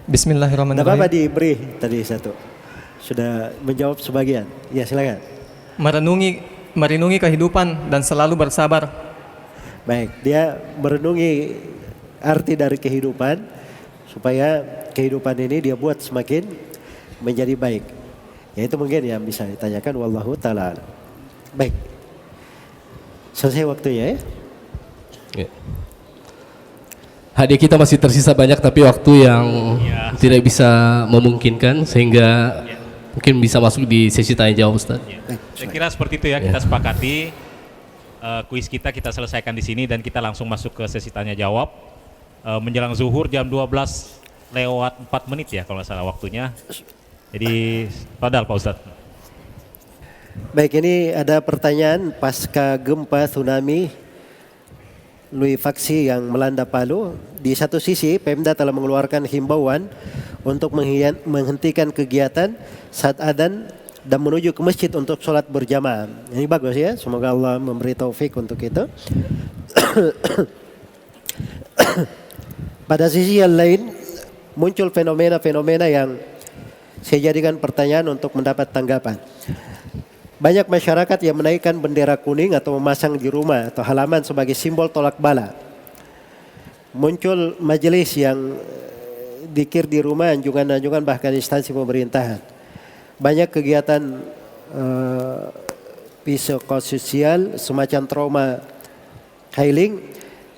Bismillahirrahmanirrahim. Tidak apa-apa diberi tadi satu. Sudah menjawab sebagian. Ya silakan. Merenungi kehidupan dan selalu bersabar. Baik, dia merenungi arti dari kehidupan supaya kehidupan ini dia buat semakin menjadi baik. Ya itu mungkin yang bisa ditanyakan, wallahu ta'ala. Baik. Selesai waktunya ya. Hadiah kita masih tersisa banyak tapi waktu yang tidak bisa memungkinkan sehingga mungkin bisa masuk di sesi tanya jawab, Ustaz. Saya kira seperti itu ya, kita sepakati kuis kita selesaikan di sini dan kita langsung masuk ke sesi tanya jawab. Menjelang zuhur jam 12:04 ya kalau nggak salah waktunya. Jadi padahal Pak Ustadz. Baik, ini ada pertanyaan pasca gempa tsunami likuifaksi yang melanda Palu. Di satu sisi Pemda telah mengeluarkan himbauan untuk menghentikan kegiatan saat adzan dan menuju ke masjid untuk sholat berjamaah. Ini bagus ya, semoga Allah memberi taufik untuk itu. pada sisi yang lain muncul fenomena-fenomena yang saya jadikan pertanyaan untuk mendapat tanggapan. Banyak masyarakat yang menaikkan bendera kuning atau memasang di rumah atau halaman sebagai simbol tolak bala. Muncul majelis yang dikir di rumah, anjungan-anjungan bahkan instansi pemerintahan. Banyak kegiatan psikososial semacam trauma healing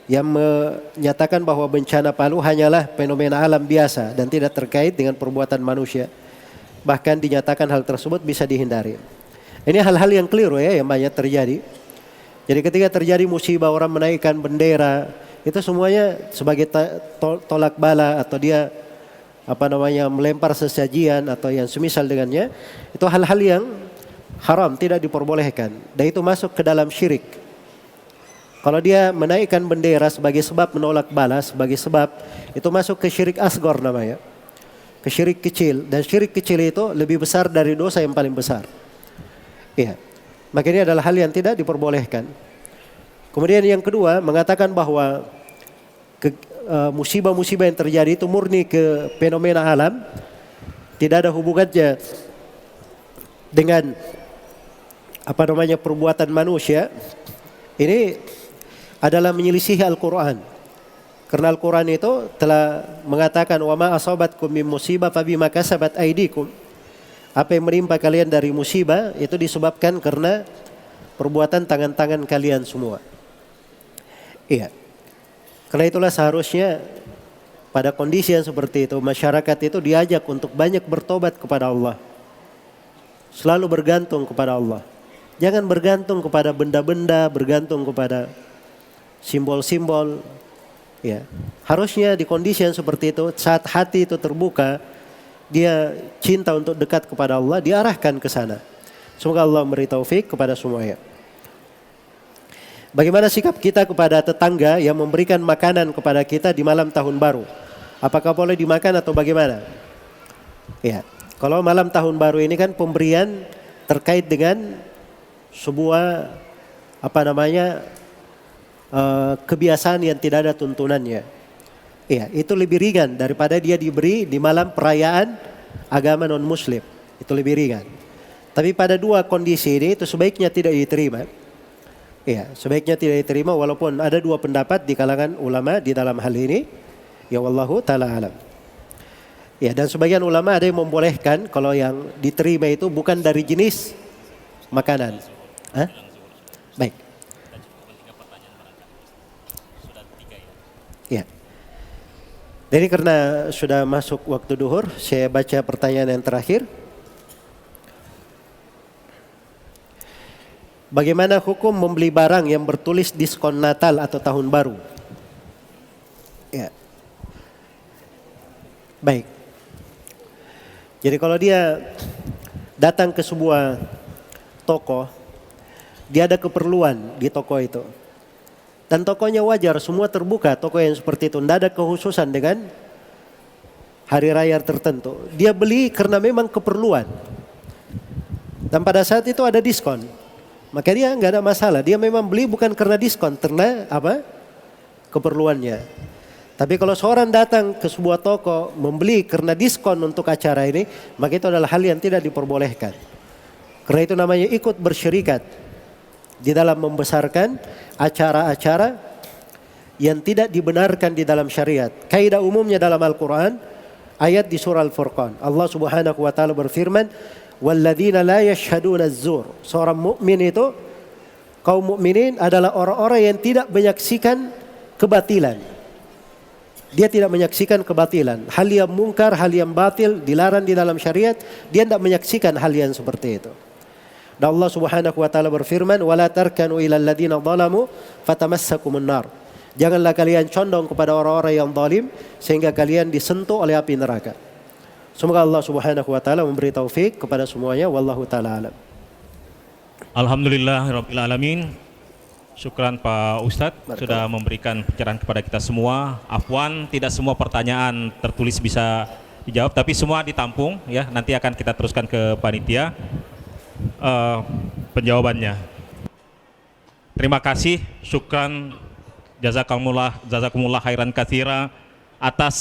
yang menyatakan bahwa bencana Palu hanyalah fenomena alam biasa dan tidak terkait dengan perbuatan manusia. Bahkan dinyatakan hal tersebut bisa dihindari. Ini hal-hal yang keliru ya, yang banyak terjadi. Jadi ketika terjadi musibah orang menaikkan bendera, itu semuanya sebagai tolak bala atau dia melempar sesajian atau yang semisal dengannya, itu hal-hal yang haram, tidak diperbolehkan, dan itu masuk ke dalam syirik. Kalau dia menaikkan bendera sebagai sebab menolak bala, sebagai sebab, itu masuk ke syirik asghar namanya, ke syirik kecil, dan syirik kecil itu lebih besar dari dosa yang paling besar. Iya, maka ini adalah hal yang tidak diperbolehkan. Kemudian yang kedua, mengatakan bahwa musibah-musibah yang terjadi itu murni ke fenomena alam, tidak ada hubungannya dengan perbuatan manusia. Ini adalah menyelisihi Al-Quran. Karena Al-Quran itu telah mengatakan wa ma asabatkum min musibah fabima kasabat aydikum. Apa yang menimpa kalian dari musibah itu disebabkan karena perbuatan tangan-tangan kalian semua. Iya. Karena itulah seharusnya pada kondisi yang seperti itu masyarakat itu diajak untuk banyak bertobat kepada Allah. Selalu bergantung kepada Allah. Jangan bergantung kepada benda-benda, bergantung kepada simbol-simbol. Ya. Harusnya di kondisi yang seperti itu, saat hati itu terbuka, dia cinta untuk dekat kepada Allah, diarahkan ke sana. Semoga Allah memberi taufik kepada semuanya. Bagaimana sikap kita kepada tetangga yang memberikan makanan kepada kita di malam tahun baru? Apakah boleh dimakan atau bagaimana? Ya, kalau malam tahun baru ini kan pemberian terkait dengan sebuah kebiasaan yang tidak ada tuntunannya. Iya, itu lebih ringan daripada dia diberi di malam perayaan agama non-muslim. Itu lebih ringan. Tapi pada dua kondisi ini itu sebaiknya tidak diterima. Iya, sebaiknya tidak diterima walaupun ada dua pendapat di kalangan ulama di dalam hal ini. Ya wallahu ta'ala alam. Ya, dan sebagian ulama ada yang membolehkan kalau yang diterima itu bukan dari jenis makanan. Hah? Baik. Ya. Jadi karena sudah masuk waktu duhur, saya baca pertanyaan yang terakhir. Bagaimana hukum membeli barang yang bertulis diskon Natal atau Tahun Baru? Ya. Baik. Jadi kalau dia datang ke sebuah toko, dia ada keperluan di toko itu. Dan tokonya wajar, semua terbuka, toko yang seperti itu. Tidak ada kekhususan dengan hari raya tertentu. Dia beli karena memang keperluan. Dan pada saat itu ada diskon. Maka dia nggak ada masalah. Dia memang beli bukan karena diskon, karena keperluannya. Tapi kalau seorang datang ke sebuah toko membeli karena diskon untuk acara ini, maka itu adalah hal yang tidak diperbolehkan. Karena itu namanya ikut bersyirikat di dalam membesarkan acara-acara yang tidak dibenarkan di dalam syariat. Kaidah umumnya dalam Al-Quran, ayat di surah Al-Furqan, Allah Subhanahu wa taala berfirman, "Walladzina la yashhaduna az-zur." Seorang mukmin itu, kaum mukminin adalah orang-orang yang tidak menyaksikan kebatilan. Dia tidak menyaksikan kebatilan. Hal yang mungkar, hal yang batil dilarang di dalam syariat, dia tidak menyaksikan hal yang seperti itu. Dan Allah Subhanahu wa taala berfirman, "Wala tarkanu ilal ladzina zalamu fatamassakumun nar." Janganlah kalian condong kepada orang-orang yang zalim sehingga kalian disentuh oleh api neraka. Semoga Allah Subhanahu wa taala memberi taufik kepada semuanya, wallahu taala alam. Alhamdulillahirabbil alamin. Syukran Pak Ustadz sudah memberikan pencerahan kepada kita semua. Afwan, tidak semua pertanyaan tertulis bisa dijawab, tapi semua ditampung ya. Nanti akan kita teruskan ke panitia penjawabannya. Terima kasih, syukran jazakumullah khairan katsira atas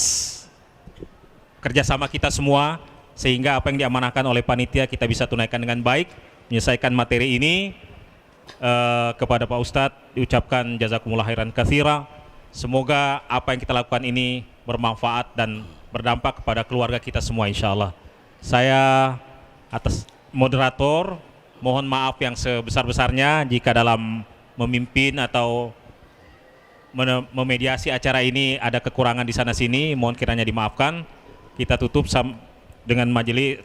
kerjasama kita semua, sehingga apa yang diamanahkan oleh panitia kita bisa tunaikan dengan baik, menyelesaikan materi ini. Kepada Pak Ustadz diucapkan jazakumullah khairan katsira. Semoga apa yang kita lakukan ini bermanfaat dan berdampak kepada keluarga kita semua insyaallah. Saya atas moderator mohon maaf yang sebesar-besarnya jika dalam memimpin atau memediasi acara ini ada kekurangan di sana sini, mohon kiranya dimaafkan. Kita tutup dengan majelis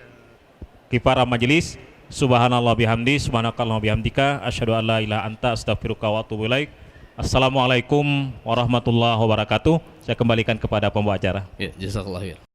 kifarah majelis. Subhanallah bihamdi, subhanakallah bihamdika, asyhadu an la ilaha anta astaghfiruka wa atubu ilaik. Assalamualaikum warahmatullahi wabarakatuh. Saya kembalikan kepada pembawa acara. Ya, jazakallah khair.